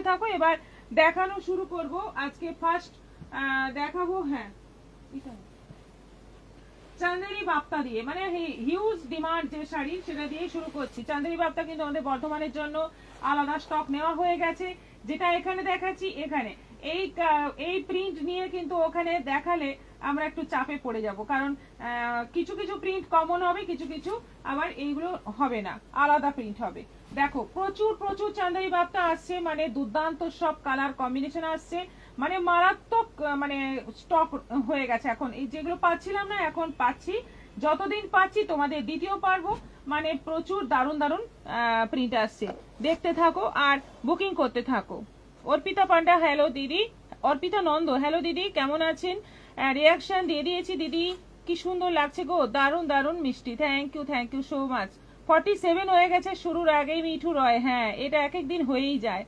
থাকো। এবার দেখানো শুরু করব। আজকে ফার্স্ট দেখাবো, হ্যাঁ চান্দেরি বাপ্তা দিয়ে, মানে হিউজ ডিমান্ড যে শাড়ি সেটা দিয়ে শুরু করছি। চান্দেরি বাপ্তা কিন্তু আমাদের বর্ধমানের জন্য আলাদা স্টক নেওয়া হয়ে গেছে। যেটা এখানে দেখাচ্ছি, এখানে এই প্রিন্ট নিয়ে কিন্তু ওখানে দেখালে আমরা একটু চাপে পড়ে যাব, কারণ কিছু কিছু প্রিন্ট কমন হবে, কিছু কিছু আবার এইগুলো হবে না, আলাদা প্রিন্ট হবে। দেখো প্রচুর প্রচুর চান্দেরি বাপ্তা আসছে, মানে দুর্দান্ত সব কালার কম্বিনেশন আসছে, মানে মারাত্মক, মানে স্টক হয়ে গেছে। এখন এই যেগুলো পাচ্ছিলাম না, এখন পাচ্ছি, যতদিন পাচ্ছি তোমাদের দ্বিতীয় পারবো, মানে প্রচুর দারুণ দারুণ প্রিন্ট আসছে। দেখতে থাকো আর বুকিং করতে থাকো। অর্পিতা পান্ডা, হ্যালো দিদি। অর্পিতা নন্দ, হ্যালো দিদি, কেমন আছেন? রিয়াকশন দিয়ে দিয়েছি দিদি, কি সুন্দর লাগছে গো, দারুণ দারুণ মিষ্টি, থ্যাংক ইউ সো মাচ। 47 হয়ে গেছে শুরুর আগেই মিঠু রয়, হ্যাঁ এটা এক এক দিন হয়েই যায়।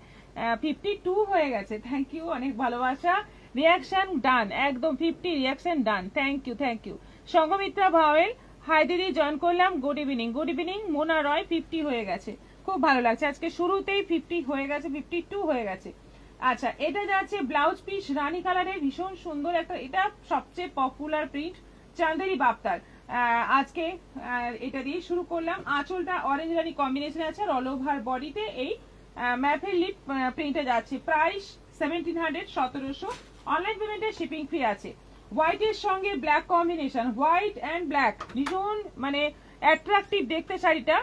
52 হয়ে গেছে, থ্যাংক ইউ, অনেক ভালোবাসা। রিয়াকশন ডান, একদম 50 reaction done, thank you. Sanghamitra Bhowal, hi দিদি, জয়েন করলাম, গুড ইভিনিং। মোনা রয়, 50 হয়ে গেছে, খুব ভালো লাগছে, আজকে শুরুতেই 50 হয়ে গেছে, 52 হয়ে গেছে। আচ্ছা, এটা যাচ্ছে ব্লাউজ পিস রানী কালারের, ভীষণ সুন্দর একটা, এটা সবচেয়ে পপুলার প্রিন্ট চান্দেরি বাপ্তার। আজকে এটা দিয়ে শুরু করলাম। আঁচলটা অরেঞ্জ রানী কম্বিনেশন আছে, আর অল ওভার বডিতে এই ম্যাফের লিপ প্রিন্টে যাচ্ছে। প্রাইস 1700, 1700। অনলাইন পেমেন্টে শিপিং ফ্রি আছে। হোয়াইটের সঙ্গে black combination, white and black, ভীষণ মানে অ্যাট্রাকটিভ দেখতে শাড়িটা।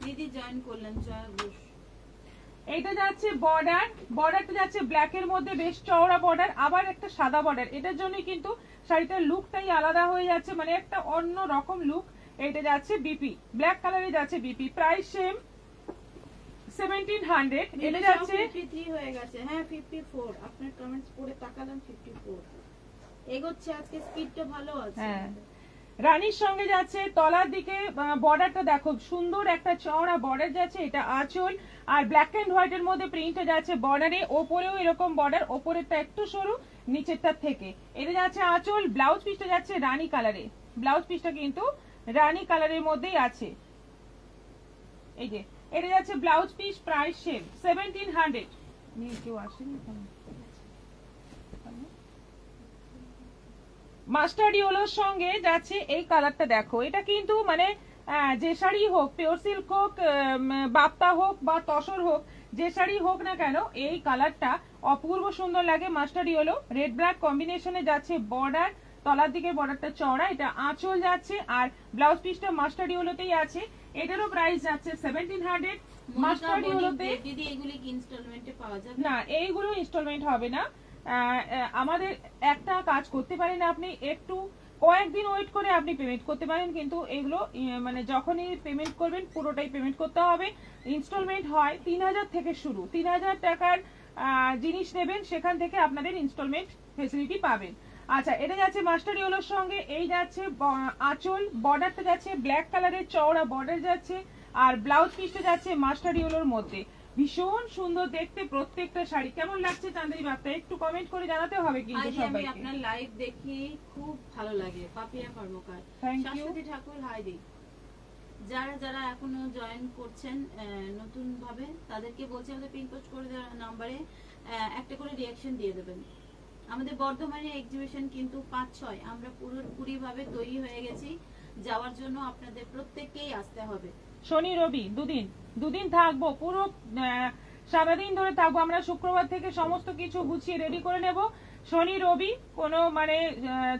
দিদি জয়েন করলেন, জয় ঘোষ। এটা যাচ্ছে বর্ডারটা যাচ্ছে ব্ল্যাক এর মধ্যে, বেশ চওড়া বর্ডার, আবার একটা সাদা বর্ডার, এটার জন্য কিন্তু শাড়িটার লুকটাই আলাদা হয়ে যাচ্ছে, মানে একটা অন্য রকম লুক। এটা যাচ্ছে বিপি, ব্ল্যাক কালারে যাচ্ছে বিপি। Price same 1700। এটা যাচ্ছে 53 হয়ে গেছে, হ্যাঁ 54। আপনার কমেন্টস পড়ে তাকালাম 54 এগোচ্ছে, আজকে স্পিডটা ভালো আছে। হ্যাঁ, রানীর সঙ্গে যাচ্ছে, তলার দিকে বর্ডারটা দেখো, সুন্দর একটা চওড়া বর্ডার যাচ্ছে, এটা আঁচল, আর ব্ল্যাক এন্ড হোয়াইট এর মধ্যে প্রিন্টটা যাচ্ছে বর্ডারে, ওপরেও এরকম বর্ডার, ওপরেরটা একটু সরু, নিচেরটা থেকে। এটা যাচ্ছে আঁচল, ব্লাউজ পিসটা যাচ্ছে রানী কালারে, ব্লাউজ পিসটা কিন্তু রানী কালারের মধ্যেই আছে। এই যে এটা যাচ্ছে ব্লাউজ পিস, প্রাইস সেম 1700। কেউ আসেনি, মাস্টার্ড ইয়েলোর সঙ্গে যাচ্ছে এই কালারটা, দেখো এটা কিন্তু মানে যে শাড়ি হোক, পিওর সিল্ক হোক, বাপ্তা হোক বা তসর হোক, যে শাড়ি হোক না কেন, এই কালারটা অপূর্ব সুন্দর লাগে। মাস্টার্ড ইয়েলো রেড ব্ল্যাক কম্বিনেশনে যাচ্ছে বর্ডার, তলার দিকে বর্ডারটা চওড়া, এটা আঁচল যাচ্ছে, আর ব্লাউজ পিসটা মাস্টার্ড ইয়েলোতেই আছে। এটারও প্রাইস যাচ্ছে 1700। মাস্টার্ড ইয়েলোতে দিদি এগুলি কি ইনস্টলমেন্টে পাওয়া যাবে? না, এইগুলো ইনস্টলমেন্ট হবে না। আমাদের একটা কাজ করতে পারেন, আপনি একটু কয়েকদিন ওয়েট করে আপনি পেমেন্ট করতে পারেন, কিন্তু এগুলো মানে যখনই পেমেন্ট করবেন পুরোটাই পেমেন্ট করতে হবে। ইনস্টলমেন্ট হয় 3000 থেকে শুরু, 3000 টাকার জিনিস নেবেন, সেখান থেকে আপনাদের ইনস্টলমেন্ট ফেসিলিটি পাবেন। আচ্ছা, এটা যাচ্ছে মাস্টার ইয়েলোর সঙ্গে, এই যাচ্ছে আঁচল, বর্ডারটা যাচ্ছে ব্ল্যাক কালারের চওড়া বর্ডার যাচ্ছে, আর ব্লাউজ পিসটা যাচ্ছে মাস্টার ইয়েলোর মধ্যে, ভীষণ সুন্দর দেখতে প্রত্যেকটা শাড়ি। কেমন লাগছে চান্দেরি বাপ্তা একটু কমেন্ট করে জানাতে হবে কিন্তু সবাইকে। আপনার লাইভ দেখি খুব ভালো লাগে। পাপিয়া কর্মকার, শাশ্বতী ঠাকুর, হাই দি। যারা যারা এখনো জয়েন করছেন নতুন ভাবে, তাদেরকে বলছি আমাদের পিন পোস্ট করে দেওয়ার নাম্বারে একটা করে রিঅ্যাকশন দিয়ে দেবেন। আমাদের বর্ধমানে এক্সিবিশন কিন্তু 5-6, আমরা পুরোপুরি ভাবে তৈরি হয়ে গেছি যাওয়ার জন্য, আপনাদের প্রত্যেককেই আসতে হবে। শনি রবি দুদিন থাকবো, পুরো সারাদিন ধরে থাকবো আমরা। শুক্রবার থেকে সমস্ত কিছু গুছিয়ে রেডি করে নেব। শনি রবি কোনো মানে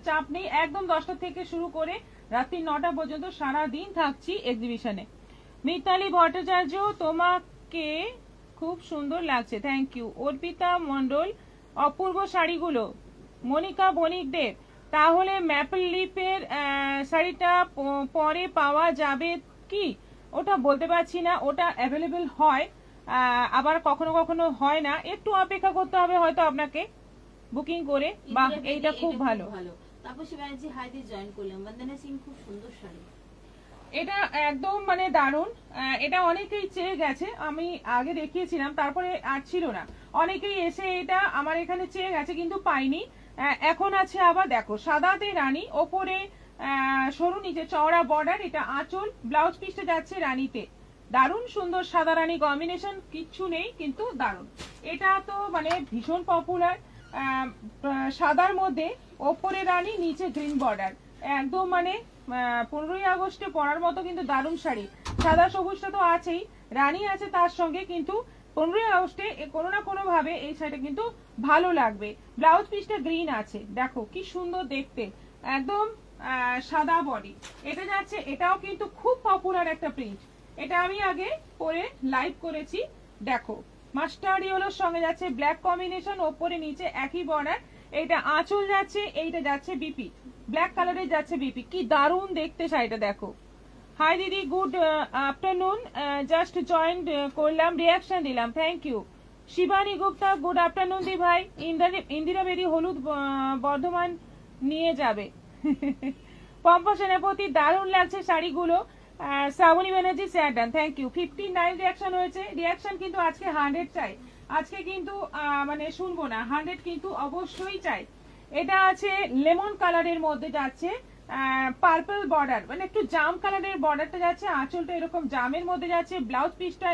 চাপ নেই, একদম 10টা থেকে শুরু করে রাত্রি 9টা পর্যন্ত সারাদিন থাকছি এক্সিবিশনে। মিতালি ভট্টাচার্য, তোমাকে খুব সুন্দর লাগছে, থ্যাংক ইউ। অর্পিতা মন্ডল, অপূর্ব শাড়িগুলো। মনিকা বণিক দেব, তাহলে ম্যাপল লিপের শাড়িটা পরে পাওয়া যাবে কি? ওটা বলতে পারছি না, ওটা অ্যাভেলেবেল হয়, আবার কখনো কখনো হয় না, একটু অপেক্ষা করতে হবে হয়তো আপনাকে বুকিং করে। বাহ, এইটা খুব ভালো। তাপসী ব্যানার্জি, হাই দি, জয়েন করলাম। বন্দনা সিং, খুব সুন্দর শাড়ি, এটা একদম মানে দারুণ। এটা অনেকেই চেয়ে গেছে, আমি আগে দেখিয়েছিলাম, তারপরে আর ছিল না, অনেকেই এসে এটা আমার এখানে চেয়ে গেছে কিন্তু পাইনি, এখন আছে। আবার দেখো সাদাতে রানী, ওপরে সরু, নিচে চওড়া বর্ডার, এটা আঁচল, ব্লাউজ পিসটা যাচ্ছে রানীতে, দারুণ সুন্দর সাদা রানী কম্বিনেশন, কিচ্ছু নেই কিন্তু দারুণ। এটা তো মানে ভীষণ পপুলার, সাদার মধ্যে ওপরে রানী নিচে গ্রিন বর্ডার, একদম মানে 15ই আগস্টে পরার মতো কিন্তু দারুণ শাড়ি। সাদা সবুজটা তো আছেই, রানী আছে তার সঙ্গে, কিন্তু 15ই আগস্টে কোনো না কোনো ভাবে এই শাড়িটা কিন্তু ভালো লাগবে। ব্লাউজ পিসটা গ্রিন আছে, দেখো কি সুন্দর দেখতে, একদম সাদা বডি। এটা যাচ্ছে, এটাও কিন্তু খুব পপুলার একটা প্রিন্ট, এটা আমি আগে পরে লাইভ করেছি। দেখো মাস্টার্ড ইয়েলোর সঙ্গে যাচ্ছে ব্ল্যাক কম্বিনেশন, ওপরে নিচে একই বর্ডার। এইটা আঁচল যাচ্ছে, এইটা যাচ্ছে বিপি, ব্ল্যাক কালারে যাচ্ছে বিপি, কি দারুণ দেখতে শাড়িটা দেখো। হাই দিদি, গুড আফটারনুন, জাস্ট জয়েন করলাম, রিয়াকশন দিলাম, thank you. Shivani Gupta, good afternoon দি ভাই। ইন্দিরা বেদি হলুদ বর্ধমান নিয়ে যাবে। পম্পা সেনাপতি, দারুণ লাগছে শাড়িগুলো। শ্রাবণী ব্যানার্জি, স্যাডান, থ্যাংক ইউ। 59 রিয়াকশন হয়েছে, রিয়াকশন কিন্তু আজকে 100 চাই, আজকে কিন্তু মানে শুনবো না, 100 কিন্তু অবশ্যই চাই। এটা আছে লেমন কালারের মধ্যে যাচ্ছে, পার্পল বর্ডার, মানে একটু জাম কালারের বর্ডারটা যাচ্ছে, আঁচলটা এরকম জামের মধ্যে যাচ্ছে, ব্লাউজ পিসটা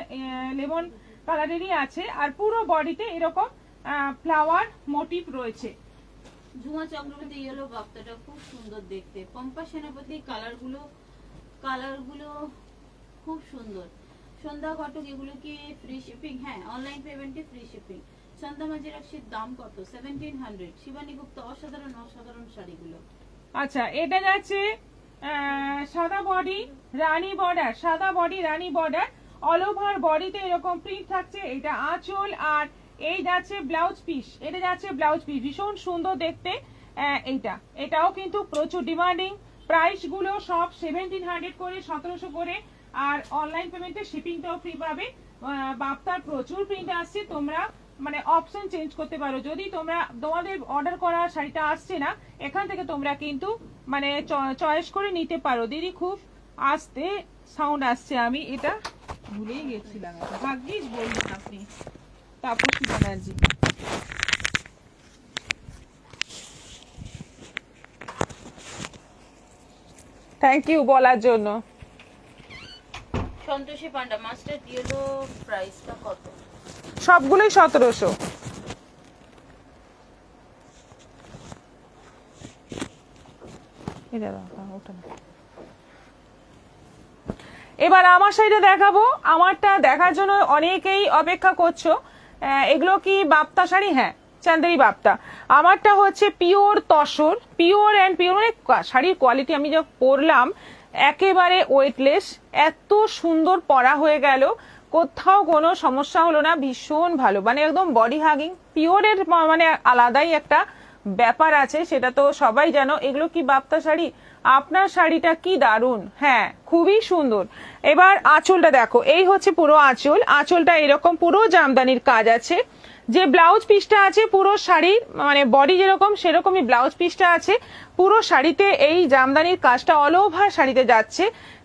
লেমন কালারেরই আছে, আর পুরো বডিতে এরকম ফ্লাওয়ার মোটিভ রয়েছে। ঝুমা চক্রবর্তী ইয়েলো বাপ্তাটা খুব সুন্দর দেখতে। পম্পা সেনাপতি, কালারগুলো খুব সুন্দর। সন্ধ্যা ঘটক, এগুলো কি ফ্রি শিপিং? হ্যাঁ, অনলাইন পেমেন্টে ফ্রি শিপিং। সন্ধ্যা মাঝে রাখছির দাম কত? 1700। শিবানী গুপ্তা, অসাধারণ অসাধারণ শাড়িগুলো। আচ্ছা, এটা যাচ্ছে সাদা বডি রানী বর্ডার, সাদা বডি রানী বর্ডার, অল ওভার বডিতে এরকম প্রিন্ট থাকছে। এটা আঁচল, আর এই যাচ্ছে ব্লাউজ পিস, এটা যাচ্ছে ব্লাউজ পিস, ভীষণ সুন্দর দেখতে। এটাও কিন্তু প্রচুর ডিমান্ডিং। প্রাইস গুলো সব 1700 করে, 1700 করে, আর অনলাইন পেমেন্টে শিপিংটাও ফ্রি পাবে। বাপ্তার প্রচুর প্রিন্ট আসছে, তোমরা মানে অপশন চেঞ্জ করতে পারো। যদি তোমাদের অর্ডার করা শাড়িটা আসছে না, এখান থেকে তোমরা কিন্তু মানে চয়েস করে নিতে পারো। দিদি খুব আস্তে সাউন্ড আসছে, আমি এটা ভুলেই গেছিলাম, ভাগ্যিস বলবেন আপনি। তাপসী ব্যানার্জি, থ্যাংক ইউ বলার জন্য। সন্তোষী পান্ডা, মাস্টার ইয়েলো প্রাইসটা কত? সবগুলোই 1700। এবার আমার শাড়িটা দেখাবো, আমারটা দেখার জন্য অনেকেই অপেক্ষা করছো। এগুলো কি বাপ্তা শাড়ি? হ্যাঁ, চান্দেরি বাপ্তা। আমারটা হচ্ছে pure tussar, pure and pure, মানে শাড়ির কোয়ালিটি আমি যখন পরলাম একেবারে ওয়েটলেস, এত সুন্দর পরা হয়ে গেল, কোথাও কোনো সমস্যা হলো না, ভীষণ ভালো, মানে একদম বডি হাগিং। পিওরের মানে আলাদাই একটা ব্যাপার আছে, সেটা তো সবাই জানো। এগুলো কি বাপ্তা শাড়ি? আপনার শাড়িটা কি দারুণ, হ্যাঁ খুবই সুন্দর। এবার আঁচলটা দেখো, এই হচ্ছে পুরো আঁচল, আঁচলটা এরকম পুরো জামদানির কাজ আছে। যে ব্লাউজ পিসটা আছে পুরো শাড়ির, মানে বডি যেরকম সেরকমই ব্লাউজ পিসটা আছে পুরো শাড়িতে। এই জামদানির কাজটা অল ওভার শাড়িতে যাচ্ছে।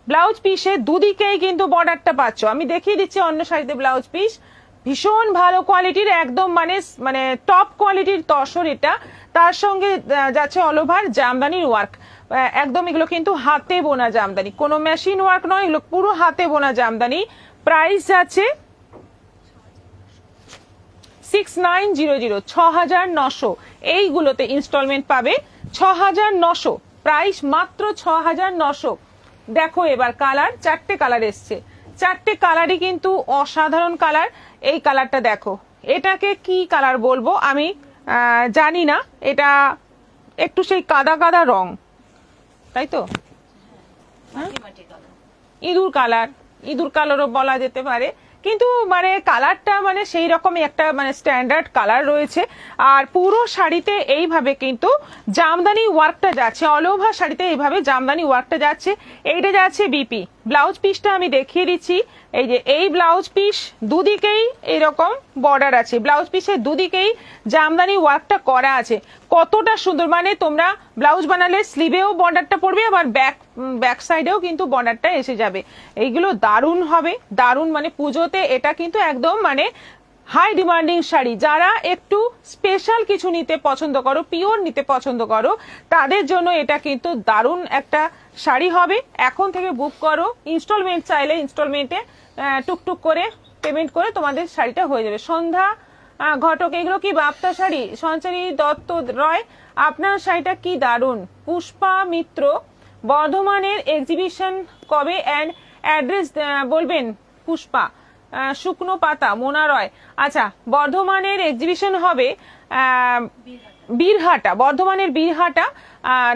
ব্লাউজ পিসে দুদিকেই কিন্তু বর্ডারটা পাচ্ছ, আমি দেখিয়ে দিচ্ছি অন্য শাড়িতে ব্লাউজ পিস, ভীষণ ভালো কোয়ালিটির, একদম মানে টপ কোয়ালিটির তসর এটা। তার সঙ্গে যাচ্ছে অল ওভার জামদানির ওয়ার্ক, একদম এগুলো কিন্তু হাতে বোনা জামদানি, কোনো মেশিন ওয়ার্ক নয়, এগুলো পুরো হাতে বোনা জামদানি। প্রাইস যাচ্ছে 6900, 6900। এইগুলোতে ইনস্টলমেন্ট পাবে 6900, প্রাইস মাত্র 6900। দেখো এবার কালার, 4টে কালার এসছে, 4টে কালারই কিন্তু অসাধারণ কালার। এই কালারটা দেখো, এটাকে কি কালার বলবো আমি জানি না, এটা একটু সেই কাদা কাদা রং, তাই তো, ইঁদুর কালার, ইঁদুর কালারও বলা যেতে পারে, কিন্তু মানে কালারটা মানে সেই রকমই একটা মানে স্ট্যান্ডার্ড কালার রয়েছে। আর পুরো শাড়িতে এইভাবে কিন্তু জামদানি ওয়ার্কটা যাচ্ছে, অল ওভার শাড়িতে এইভাবে জামদানি ওয়ার্কটা যাচ্ছে। এইটা যাচ্ছে বিপি, ব্লাউজ পিসটা আমি দেখিয়ে দিচ্ছি। এই যে এই ব্লাউজ পিস, দুদিকেই এরকম বর্ডার আছে, ব্লাউজ পিসের দুদিকেই জামদানি ওয়ার্কটা করা আছে, কতটা সুন্দর। মানে তোমরা ব্লাউজ বানালে স্লিভেও বর্ডারটা পড়বে, আবার ব্যাক সাইডেও কিন্তু বর্ডারটা এসে যাবে। এইগুলো দারুণ হবে, দারুণ, মানে পুজোতে এটা কিন্তু একদম মানে হাই ডিমান্ডিং শাড়ি। যারা একটু স্পেশাল কিছু নিতে পছন্দ করো, পিওর নিতে পছন্দ করো, তাদের জন্য এটা কিন্তু দারুণ একটা শাড়ি হবে। এখন থেকে বুক করো, ইনস্টলমেন্ট চাইলে ইনস্টলমেন্টে টুকটুক করে পেমেন্ট করে তোমাদের শাড়িটা হয়ে যাবে। সন্ধ্যা ঘটক, এগুলো কি বাপ্তা শাড়ি? সঞ্চারী দত্ত রয়, আপনার শাড়িটা কি দারুণ। পুষ্পা মিত্র, বর্ধমানের এক্সিবিশন কবে অ্যান্ড অ্যাড্রেস বলবেন? পুষ্পা শুকনো পাতা, মোনা রয়। আচ্ছা, বর্ধমানের এক্সিবিশন হবে বীরহাটা, বর্ধমানের বীরহাটা,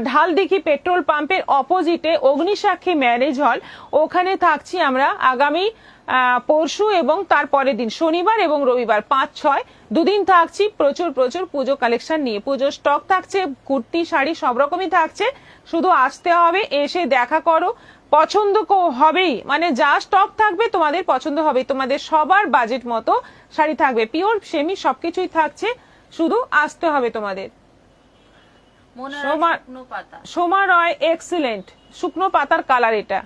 ঢালদিঘি পেট্রোল পাম্পের অপোজিটে অগ্নিসাক্ষী ম্যারেজ হল। ওখানে থাকছি আমরা আগামী পরশু এবং তারপরের দিন শনিবার এবং রবিবার, 5-6 দুদিন থাকছি। প্রচুর প্রচুর পুজো কালেকশন নিয়ে, পুজোর স্টক থাকছে, কুর্তি শাড়ি সব রকমই থাকছে। শুধু আসতে হবে, এসে দেখা করো, পছন্দ হবেই, মানে যা স্টক থাকবে তোমাদের পছন্দ হবে। তোমাদের সবার বাজেট মতো শাড়ি থাকবে, পিওর সেমি সবকিছুই থাকছে, শুধু আসতে হবে তোমাদের। সোমা রয় এক্সিলেন্ট, শুকনো পাতার কালার এটা,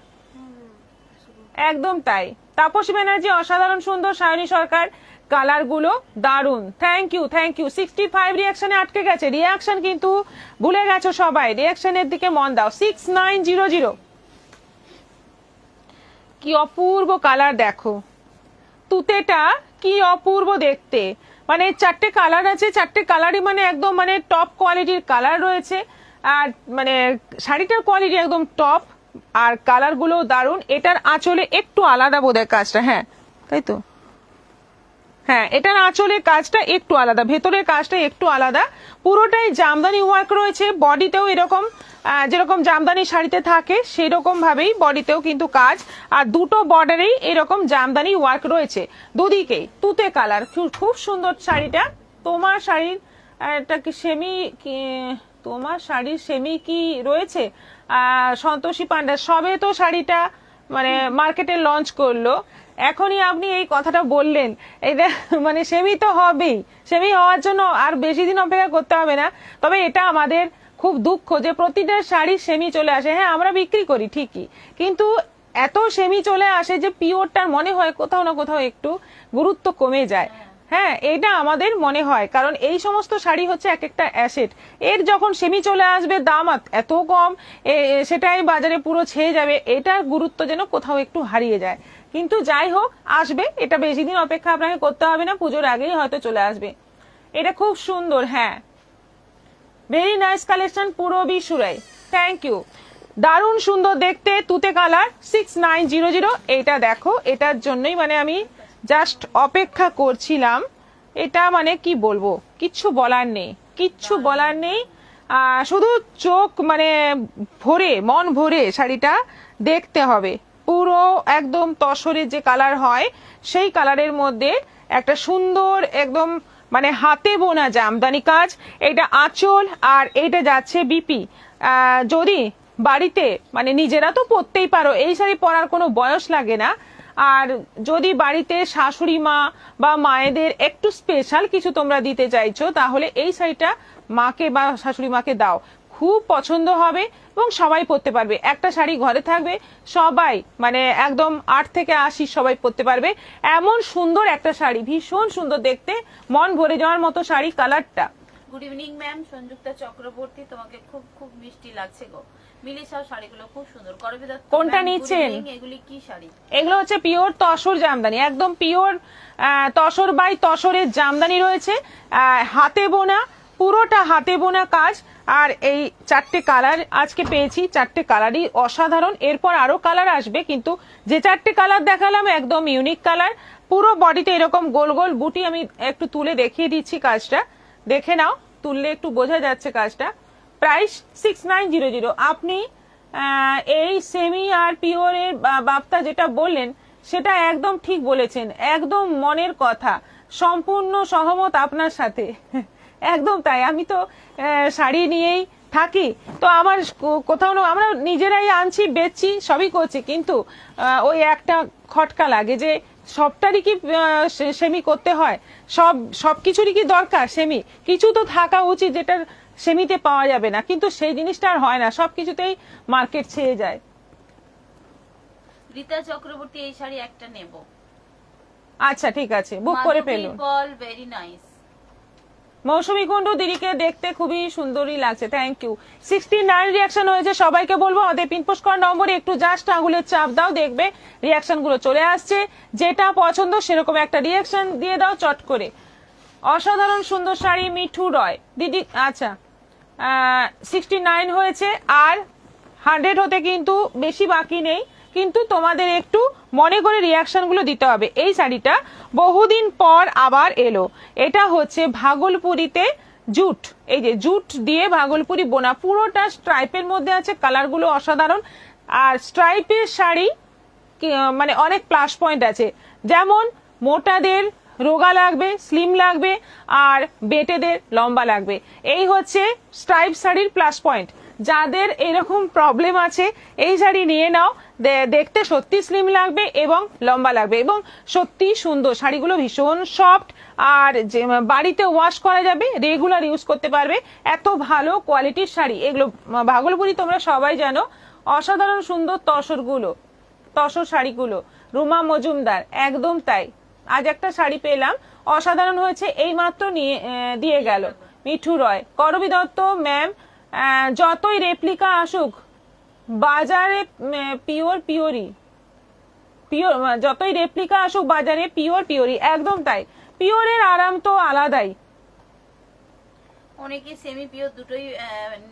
একদম তাই। তাপসী ব্যানার্জি অসাধারণ সুন্দর, সায়নী সরকার কালার গুলো দারুন, থ্যাংক ইউ থ্যাংক ইউ। 65 রিয়াকশনে আটকে গেছে, রিয়াকশন কিন্তু ভুলে গেছো সবাই, রিয়াকশনের দিকে মন দাও। 6900, কি অপূর্ব কালার দেখো, তুতেটা কি অপূর্ব দেখতে, মানে 4টে কালার আছে, 4টে কালারই মানে একদম মানে টপ কোয়ালিটির কালার রয়েছে, আর মানে শাড়িটার কোয়ালিটি একদম টপ, আর কালার গুলো দারুন। এটার আঁচলে একটু আলাদা বোধহয় কাজটা, হ্যাঁ তাই তো, হ্যাঁ এটার আঁচলের কাজটা একটু আলাদা, ভেতরের কাজটা একটু আলাদা। পুরোটাই জামদানি ওয়ার্ক রয়েছে, বডিতেও এরকম যেরকম জামদানি শাড়িতে থাকে সেরকম ভাবেই বডিতেও কিন্তু কাজ, আর দুটো বর্ডারেই এরকম জামদানি ওয়ার্ক রয়েছে দুদিকেই। তুতে কালার, খুব সুন্দর শাড়িটা। তোমার শাড়ির এটা কি সেমি, তোমার শাড়ির সেমি কি রয়েছে? সন্তোষী পান্ডা, সবে তো শাড়িটা মানে মার্কেটে লঞ্চ করলো, এখনই আপনি এই কথাটা বললেন, এটা মানে সেমি তো হবেই, সেমি হওয়ার জন্য আর বেশি দিন অপেক্ষা করতে হবে না। তবে এটা আমাদের খুব দুঃখ যে প্রতিটা শাড়ি সেমি চলে আসে, হ্যাঁ আমরা বিক্রি করি ঠিকই, কিন্তু এত সেমি চলে আসে যে পিওরটার মনে হয় কোথাও না কোথাও একটু গুরুত্ব কমে যায়। হ্যাঁ এটা আমাদের মনে হয়, কারণ এই সমস্ত শাড়ি হচ্ছে এক একটা অ্যাসেট, এর যখন সেমি চলে আসবে দাম এত কম, সেটাই বাজারে পুরো ছেয়ে যাবে, এটার গুরুত্ব যেন কোথাও একটু হারিয়ে যায়। কিন্তু যাই হোক, আসবে, এটা বেশি দিন অপেক্ষা আপনাকে করতে হবে না, পুজোর আগেই হয়তো চলে আসবে। এটা খুব সুন্দর, হ্যাঁ ভেরি নাইস কালেকশন, পুরবী সুরাই, থ্যাংক ইউ, দারুণ সুন্দর দেখতে, তুতে কালার। 6900, এটা দেখো, এটার জন্যই মানে আমি জাস্ট অপেক্ষা করছিলাম। এটা মানে কি বলবো, কিচ্ছু বলার নেই, কিচ্ছু বলার নেই, শুধু চোখ মানে ভরে, মন ভরে শাড়িটা দেখতে হবে। পুরো একদম তসরের যে কালার হয় সেই কালারের মধ্যে একটা সুন্দর একদম মানে হাতে বোনা জামদানি কাজ, এটা আঁচল, আর এটা যাচ্ছে বিপি। যদি বাড়িতে মানে নিজেরা তো পরতেই পারো, এই শাড়ি পরার কোনো বয়স লাগে না, আর যদি বাড়িতে শাশুড়ি মা বা মায়েদের একটু স্পেশাল কিছু তোমরা দিতে চাইছো, তাহলে এই শাড়িটা মাকে বা শাশুড়ি মাকে দাও, খুব পছন্দ হবে এবং সবাই পরতে পারবে। একটা শাড়ি ঘরে থাকবে, সবাই মানে একদম 8 থেকে 80 সবাই পরতে পারবে, এমন সুন্দর একটা শাড়ি, ভীষণ সুন্দর দেখতে, মন ভরে যাওয়ার মতো শাড়ি, কালারটা। Good evening ma'am, Sanjukta Chakraborty, তোমাকে খুব খুব মিষ্টি লাগছে গো। মিলিশাও শাড়িগুলো খুব সুন্দর। করবি দত্ত, কোনটা নিচ্ছেন? এগুলি কি শাড়ি? এগুলো হচ্ছে পিওর তসর জামদানি, একদম পিওর তসর বাই তসরের জামদানি রয়েছে, হাতে বোনা, পুরোটা হাতে বোনা কাজ। আর এই 4টে কালার আজকে পেয়েছি, 4টে কালারই অসাধারণ, এরপর আরো কালার আসবে, কিন্তু যে 4টে কালার দেখালাম একদম ইউনিক কালার। পুরো বডিতে এরকম গোল গোল বুটি, আমি একটু তুলে দেখিয়ে দিচ্ছি কাজটা, দেখে নাও, তুললে একটু বোঝা যাচ্ছে কাজটা। প্রাইস 6900। আপনি এই সেমি আর পিওরের বাপ্তা যেটা বললেন সেটা একদম ঠিক বলেছেন, একদম মনের কথা, সম্পূর্ণ সহমত আপনার সাথে, একদম তাই। আমি তো শাড়ি নিয়েই থাকি, তো আমার কোথাও না, আমরা নিজেরাই আনছি, বেচছি, সবই করছি, কিন্তু ওই একটা খটকা লাগে যে সবটারই কি সেমি করতে হয়, সবকিছুরই কি দরকার সেমি, কিছু তো থাকা উচিত যেটার সেমিতে পাওয়া যাবে না, কিন্তু সেই জিনিসটা আর হয় না, সবকিছুতেই মার্কেট ছেয়ে যায়। রীতা চক্রবর্তী, এই শাড়ি একটা নেব। আচ্ছা ঠিক আছে, বুক করে ফেলুন। বল ভেরি নাইস। মৌসুমী কুণ্ডু দিদিকে দেখতে খুবই সুন্দরই লাগছে, থ্যাংক ইউ। 69 রিয়াকশন হয়েছে, সবাইকে বলবো আমাদের পিনপোস্ট করা নম্বরে একটু জাস্ট আঙুলের চাপ দাও, দেখবে রিয়াকশন গুলো চলে আসছে। যেটা পছন্দ সেরকম একটা রিয়াকশন দিয়ে দাও চট করে। অসাধারণ সুন্দর শাড়ি মিঠু রয় দিদি, আচ্ছা 69 হয়েছে, আর 100 হতে কিন্তু বেশি বাকি নেই, কিন্তু তোমাদের একটু মনে করে রিয়াকশন গুলো দিতে হবে। এই শাড়িটা বহুদিন পর আবার এলো, এটা হচ্ছে ভাগলপুরিতে জুট, এই যে জুট দিয়ে ভাগলপুরি বোনা, পুরোটা স্ট্রাইপের মধ্যে আছে, কালারগুলো অসাধারণ। আর স্ট্রাইপের শাড়ি মানে অনেক প্লাস পয়েন্ট আছে, যেমন মোটাদের রোগা লাগবে, স্লিম লাগবে, আর বেটেদের লম্বা লাগবে। এই হচ্ছে স্ট্রাইপ শাড়ির প্লাস পয়েন্ট। যাদের এরকম প্রবলেম আছে এই শাড়ি নিয়ে নাও, দেখতে সত্যি স্লিম লাগবে এবং লম্বা লাগবে এবং সত্যি সুন্দর। শাড়িগুলো ভীষণ সফট, আর যে বাড়িতে ওয়াশ করা যাবে, রেগুলার ইউজ করতে পারবে, এত ভালো কোয়ালিটির শাড়ি এগুলো। ভাগলপুরি তোমরা সবাই জানো, অসাধারণ সুন্দর তসর শাড়িগুলো। রুমা মজুমদার, একদম তাই, আজ একটা শাড়ি পেলাম, অসাধারণ হয়েছে, এই মাত্র নিয়ে দিয়ে গেল। মিঠু রয়, করবী দত্ত ম্যাম, যতই রেপ্লিকা আসুক বাজারে যতই রেপ্লিকা আসুক বাজারে পিওরই, একদম তাই, পিওরের আরাম তো আলাদাই। অনেকে সেমি পিওর দুটোই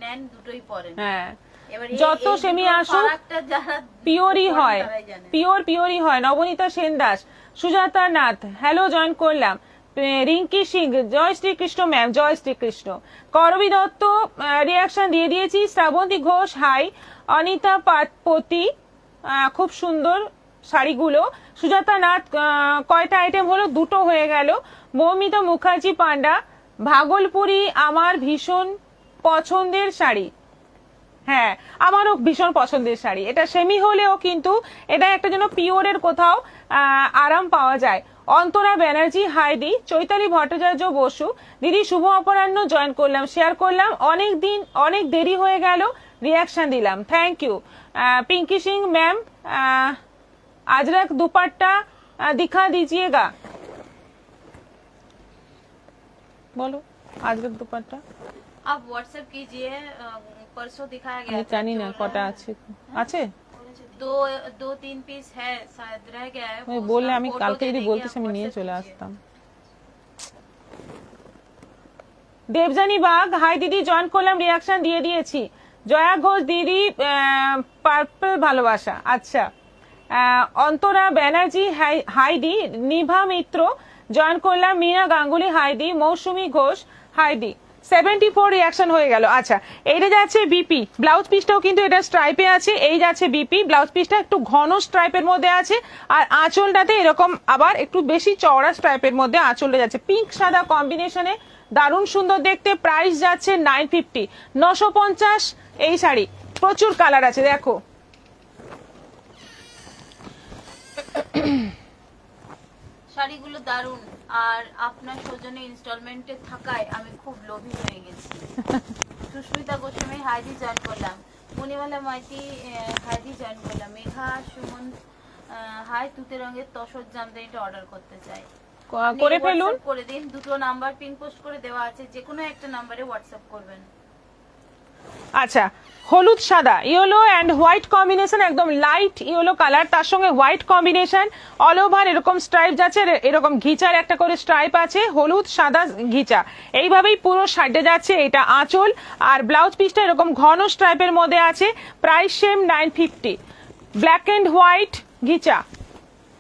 নেন, দুটোই পরেন। হ্যাঁ, যত সেমি আসুক পিওরই হয়। নবনীতা সেন দাস, সুজাতা নাথ, হ্যালো, জয়েন করলাম। রিঙ্কি সিং, জয় শ্রীকৃষ্ণ ম্যাম, জয় শ্রীকৃষ্ণ। করবী দত্ত রিয়াকশন দিয়ে দিয়েছি। শ্রাবন্তী ঘোষ, হাই। অনিতা পাটপতি, খুব সুন্দর শাড়িগুলো। সুজাতা নাথ, কয়টা আইটেম হলো? দুটো হয়ে গেল। মৌমিতা মুখার্জি পান্ডা, ভাগলপুরি আমার ভীষণ পছন্দের শাড়ি। হ্যাঁ, আমারও ভীষণ পছন্দের শাড়ি, এটা সেমি হলেও কিন্তু এটা একটা যেন পিওরের কোথাও আরাম পাওয়া যায়। অন্তরা ব্যানার্জি, হাইদি। চৈতালি ভট্টাচার্য বসু, দিদি শুভ অপরাহ্ন, জয়েন করলাম, শেয়ার করলাম, অনেক দেরি হয়ে গেল, রিয়াকশন দিলাম, thank you. Pinky Singh ma'am, Ajrakh dupatta দিখা দিজিয়েগা, বলো আজরাক দুপাট্টা। आप व्हाट्सएप कीजिए, परसों दिखाया गया था। জানি না কটা আছে, আছে दो तीन पीस है, शायद रह गया है। বললে আমি কালকে যদি বলতেছি আমি নিয়ে চলে আসতাম। দেবজানি বাগ, হাই দিদি, জয়েন করলাম, রিয়াকশন দিয়ে দিয়েছি। জয়া ঘোষ দিদি, পার্পল ভালোবাসা, আচ্ছা। অন্তরা ব্যানার্জি, হাইদি। নিভা মিত্র, জয়েন করলাম। মিনা গাঙ্গুলি, হাইদি। মৌসুমী ঘোষ, হাইদি। 74 রিয়াকশন হয়ে গেল। আচ্ছা, এইটা যাচ্ছে বিপি, ব্লাউজ পিসটাও কিন্তু এটা স্ট্রাইপে আছে, এই যাচ্ছে বিপি, ব্লাউজ পিসটা একটু ঘন স্ট্রাইপের মধ্যে আছে, আর আঁচলটাতে এরকম আবার একটু বেশি চওড়া স্ট্রাইপের মধ্যে আঁচলটা যাচ্ছে, পিঙ্ক সাদা কম্বিনেশনে, দারুণ সুন্দর দেখতে। প্রাইস যাচ্ছে 950, 950 এই শাড়ি। প্রচুর কালার আছে, দেখো। শাড়িগুলো দারুন, আর আপনার সৌজন্যে ইনস্টলমেন্টে থাকায় আমি খুব লোভী হয়ে গেছি। সুস্মিতা গোস্বামী, হাইদি, জয়েন করলাম। মণিমালা মাইতি, হাইদি, জয়েন করলাম। মেঘা সুমন, হাই, তুতে রঙের তসর জামদানিটা অর্ডার করতে চাই, করে ফেলুন, করে দিন। দুটো নাম্বার পিন পোস্ট করে দেওয়া আছে, যে কোনো একটা নাম্বারে হোয়াটসঅ্যাপ করবেন। আচ্ছা, হলুদ সাদা, ইয়েলো অ্যান্ড হোয়াইট কম্বিনেশন, একদম লাইট ইয়েলো কালার, তার সঙ্গে হোয়াইট কম্বিনেশন, অল ওভার এরকম স্ট্রাইপ যাচ্ছে, এরকম ঘিচার একটা করে স্ট্রাইপ আছে, হলুদ সাদা ঘিচা, এইভাবেই পুরো সাইডে যাচ্ছে। এটা আঁচল, আর ব্লাউজ পিসটা এরকম ঘন স্ট্রাইপের মধ্যে আছে। Price same 950। Black and white ghicha,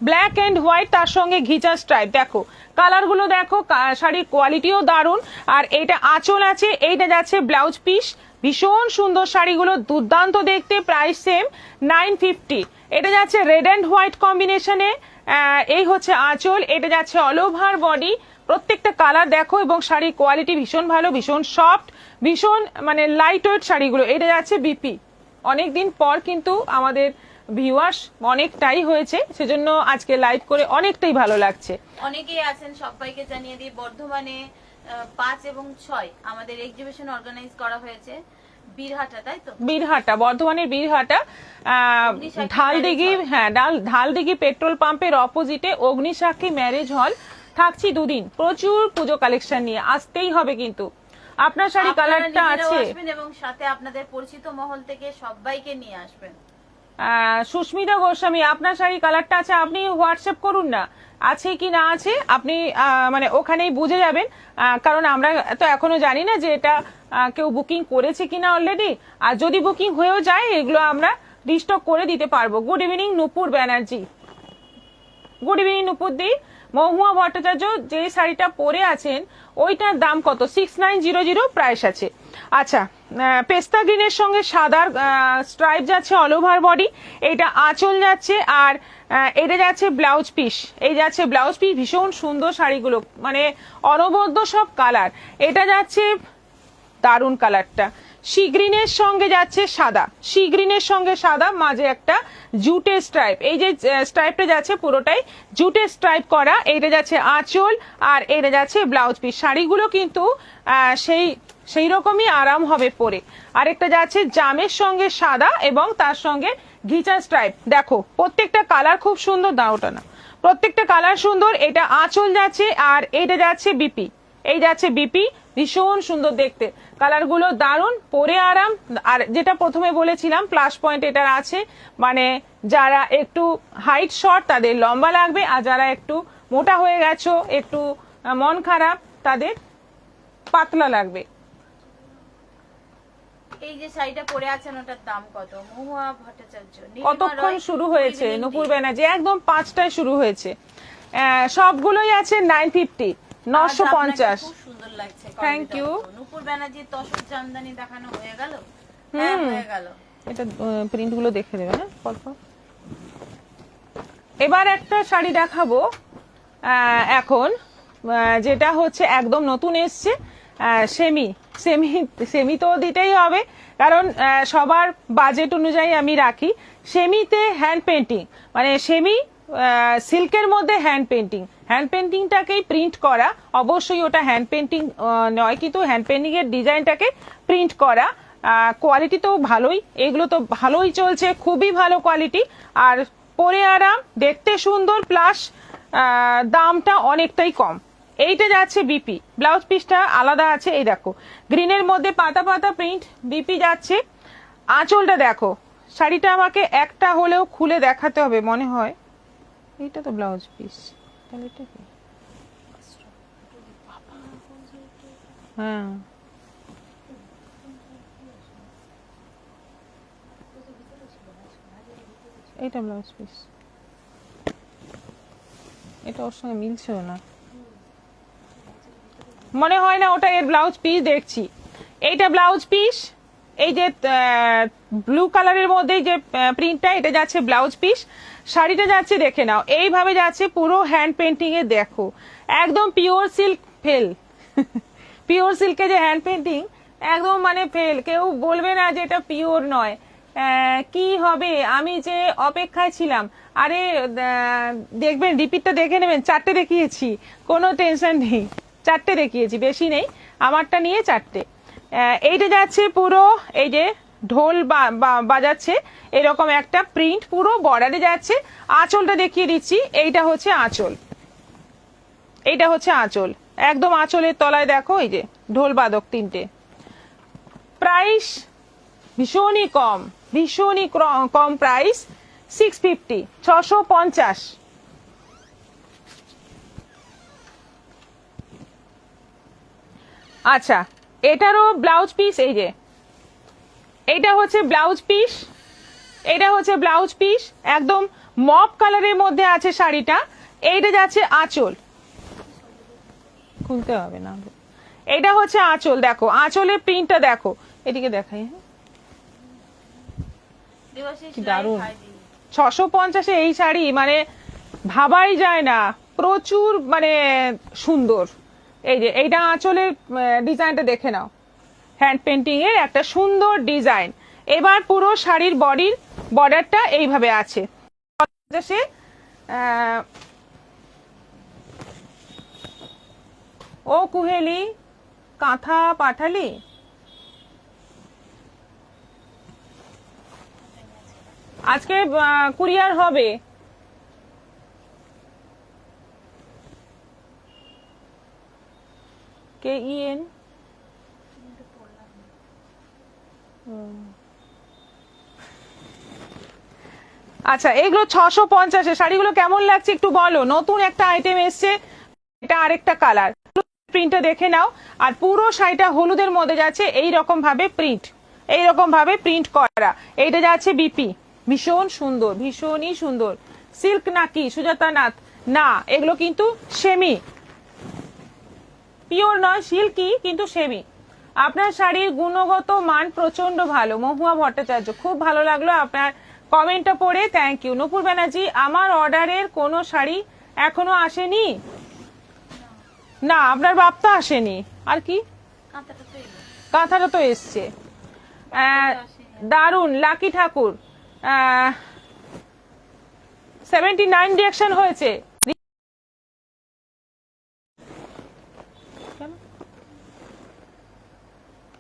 black and white, তার সঙ্গে ঘিচা স্ট্রাইপ, দেখো কালারগুলো দেখো, শাড়ির কোয়ালিটিও দারুণ। আর এইটা আঁচল আছে, এইটা যাচ্ছে ব্লাউজ পিস, ভীষণ সুন্দর শাড়িগুলো, দুর্দান্ত দেখতে। Price same 950। এটা যাচ্ছে রেড অ্যান্ড হোয়াইট কম্বিনেশনে, এই হচ্ছে আঁচল, এটা যাচ্ছে অল ওভার বডি। প্রত্যেকটা কালার দেখো, এবং শাড়ির কোয়ালিটি ভীষণ ভালো, ভীষণ সফট, ভীষণ মানে লাইট ওয়েট শাড়িগুলো। এটা যাচ্ছে বিপি। অনেকদিন পর কিন্তু আমাদের ভিউয়ার্স অনেকটাই হয়েছে, সেজন্য আজকে লাইভ করে অনেকটাই ভালো লাগছে। অনেকেই আছেন, সবাইকে জানিয়ে দিই, বর্ধমানে 5 এবং 6 আমাদের এক্সিবিশন অর্গানাইজ করা হয়েছে, বীরহাটা, তাই তো? বীরহাটা, বর্ধমানের বীরহাটা, ঢালদিঘি, হ্যাঁ ঢালদিঘি পেট্রোল পাম্পের অপোজিটে অগ্নিসাক্ষী ম্যারেজ হল, থাকছি দুদিন, প্রচুর পুজো কালেকশন নিয়ে আসতেই হবে কিন্তু। আপনার শাড়ি কালারটা আছে এবং সাথে আপনাদের পরিচিত মহল থেকে সবাইকে নিয়ে আসবেন। সুস্মিতা গোস্বামী, আপনার শাড়ি কালারটা আছে, আপনি হোয়াটসঅ্যাপ করুন না, আছে কি না আছে আপনি মানে ওখানেই বুঝে যাবেন, কারণ আমরা তো এখনো জানি না যে এটা কেউ বুকিং করেছে কিনা অলরেডি। আর যদি বুকিং হয়েও যায় এগুলো আমরা রিস্টক করে দিতে পারবো। গুড ইভিনিং নূপুর ব্যানার্জি, গুড ইভিনিং নূপুর দি। মহুয়া ভট্টাচার্য, যে শাড়িটা পরে আছেন ওইটার দাম কত? 6900 প্রাইস আছে। আচ্ছা, পেস্তা গ্রিনের সঙ্গে সাদার স্ট্রাইপ যাচ্ছে অল ওভার বডি, এটা আঁচল যাচ্ছে, আর এটা যাচ্ছে ব্লাউজ পিস। এই যাচ্ছে ব্লাউজ পিস, ভীষণ সুন্দর শাড়িগুলো, মানে অনবদ্য সব কালার। এটা যাচ্ছে দারুন কালারটা, সি গ্রিনের সঙ্গে যাচ্ছে সাদা, সি গ্রিনের সঙ্গে সাদা, মাঝে একটা জুটের স্ট্রাইপ। এই যে স্ট্রাইপটা যাচ্ছে পুরোটাই জুটের স্ট্রাইপ করা। এইটা যাচ্ছে আঁচল আর এটা যাচ্ছে ব্লাউজ পিস। শাড়িগুলো কিন্তু সেই রকমই আরাম হবে পরে। আরেকটা যাচ্ছে জামের সঙ্গে সাদা এবং তার সঙ্গে ঘিচা স্ট্রাইপ। দেখো প্রত্যেকটা কালার খুব সুন্দর, দাওটা না, প্রত্যেকটা কালার সুন্দর। এটা আঁচল যাচ্ছে আর এটা যাচ্ছে বিপি, এই যাচ্ছে বিপি, ভীষণ সুন্দর দেখতে, কালারগুলো দারুণ, পরে আরাম। আর যেটা প্রথমে বলেছিলাম প্লাস পয়েন্ট এটার আছে, মানে যারা একটু হাইট শর্ট তাদের লম্বা লাগবে, আর যারা একটু মোটা হয়ে গেছো, একটু মন খারাপ, তাদের পাতলা লাগবে। এই যে শাড়িটা পরে আছেন ওটার দাম কত? মহুয়া ভট্টাচার্য, কতক্ষণ শুরু হয়েছে? নূপুর ব্যানার্জি, একদম 5টায় শুরু হয়েছে। সবগুলোই আছে 950, 950। খুব সুন্দর লাগছে, থ্যাংক ইউ। নূপুর ব্যানার্জি তসর জামদানি দেখানো হয়ে গেল। হ্যাঁ হয়ে গেল। এটা প্রিন্ট গুলো দেখে দেবে, হ্যাঁ পরপর। এবার একটা শাড়ি দেখাবো এখন, যেটা হচ্ছে একদম নতুন এসছে, সেমি সেমি সেমি তো দিতেই হবে, কারণ সবার বাজেট অনুযায়ী আমি রাখি। সেমিতে হ্যান্ড পেন্টিং, মানে সেমি সিল্কের মধ্যে হ্যান্ড পেন্টিং, হ্যান্ড পেন্টিংটাকেই প্রিন্ট করা, অবশ্যই ওটা হ্যান্ড পেন্টিং নয়, কিন্তু হ্যান্ড পেন্টিং এর ডিজাইনটাকে প্রিন্ট করা। কোয়ালিটি তো ভালোই, এগুলো তো ভালোই চলছে, খুবই ভালো কোয়ালিটি, আর পরে আরাম, দেখতে সুন্দর, প্লাস দামটা অনেকটাই কম। এইটা যাচ্ছে বিপি, ব্লাউজ পিসটা আলাদা আছে, এই দেখো গ্রিনের মধ্যে পাতা পাতা প্রিন্ট, বিপি যাচ্ছে। আঁচলটা দেখো, শাড়িটা আমাকে একটা হলেও খুলে দেখাতে হবে মনে হয়। এইটা তো ব্লাউজ পিস, তাহলে এটা কি? হ্যাঁ, এইটা ব্লাউজ পিস, এটা ওর সঙ্গে মিলছিল না, মনে হয় না ওটা এর ব্লাউজ পিস। দেখছি এইটা ব্লাউজ পিস, এই যে ব্লু কালারের মধ্যে যে প্রিন্টটা, এটা যাচ্ছে ব্লাউজ পিস। শাড়িটা যাচ্ছে দেখে নাও, এইভাবে যাচ্ছে পুরো হ্যান্ড পেন্টিং এ, দেখো একদম পিওর সিল্ক ফেল। পিওর সিল্কে যে হ্যান্ড পেন্টিং, একদম মানে ফেল, কেউ বলবে না যে এটা পিওর নয়। কি হবে, আমি যে অপেক্ষায় ছিলাম। আরে দেখবেন, রিপিটটা দেখে নেবেন, 4টে দেখিয়েছি, কোনো টেনশন নেই, 4টে দেখিয়েছি, বেশি নেই, আমারটা নিয়ে 4টে। এইটা যাচ্ছে পুরো, এই যে ঢোল বাজাচ্ছে এরকম একটা প্রিন্ট, পুরো বর্ডারে যাচ্ছে। আঁচলটা দেখিয়ে দিচ্ছি, এইটা হচ্ছে আঁচল, এইটা হচ্ছে আঁচল, একদম আঁচলের তলায় দেখো এই যে ঢোল বাদক 3টে। প্রাইস ভীষণই কম, ভীষণই কম প্রাইস, 650, 650। আচ্ছা, এটারও ব্লাউজ পিস, এই যে এইটা হচ্ছে ব্লাউজ পিস, এটা হচ্ছে ব্লাউজ পিস, একদম মপ কালারের মধ্যে আছে শাড়িটা। এইটা যাচ্ছে আঁচল, খুলতে হবে না, এইটা হচ্ছে আঁচল, দেখো আঁচলের প্রিন্টটা দেখো, এদিকে দেখাই, হ্যাঁ দারুন। 650-এ এই শাড়ি মানে ভাবাই যায় না, প্রচুর মানে সুন্দর। এই যে এইটা আঁচলের ডিজাইনটা দেখে নাও, হ্যান্ড পেন্টিং এর একটা সুন্দর ডিজাইন। এবার পুরো শাড়ির বর্ডারটা এইভাবে আছে। ও কুহেলি, কাঁথা পাঠালি, আজকে কুরিয়ার হবে। KEN। আচ্ছা, এগুলো 650 শাড়িগুলো কেমন লাগছে একটু বলো। নতুন একটা আইটেম এসছে, এটা আরেকটা কালার, প্রিন্টটা দেখে নাও। আর পুরো শাড়িটা হলুদের মধ্যে যাচ্ছে এই রকম ভাবে প্রিন্ট, এই রকম ভাবে প্রিন্ট করা। এইটা যাচ্ছে বিপি, ভীষণ সুন্দর, ভীষণই সুন্দর। সিল্ক নাকি সুজাতা নাথ? না, এগুলো কিন্তু সেমি, পিওর নয়, সিল্কি কিন্তু সেমি। আপনার শাড়ির গুণগত মান প্রচন্ড ভালো। মহুয়া ভট্টাচার্য, খুব ভালো লাগলো আপনার কমেন্টটা পড়ে, থ্যাংক ইউ। নূপুর ব্যানার্জি, আমার অর্ডারের কোনো শাড়ি এখনো আসেনি? না, আপনার বাপ্তা আসেনি। আর কি, কাঁথাটা তো এসছে। দারুন, লাকি ঠাকুর 79 রিঅ্যাকশন হয়েছে।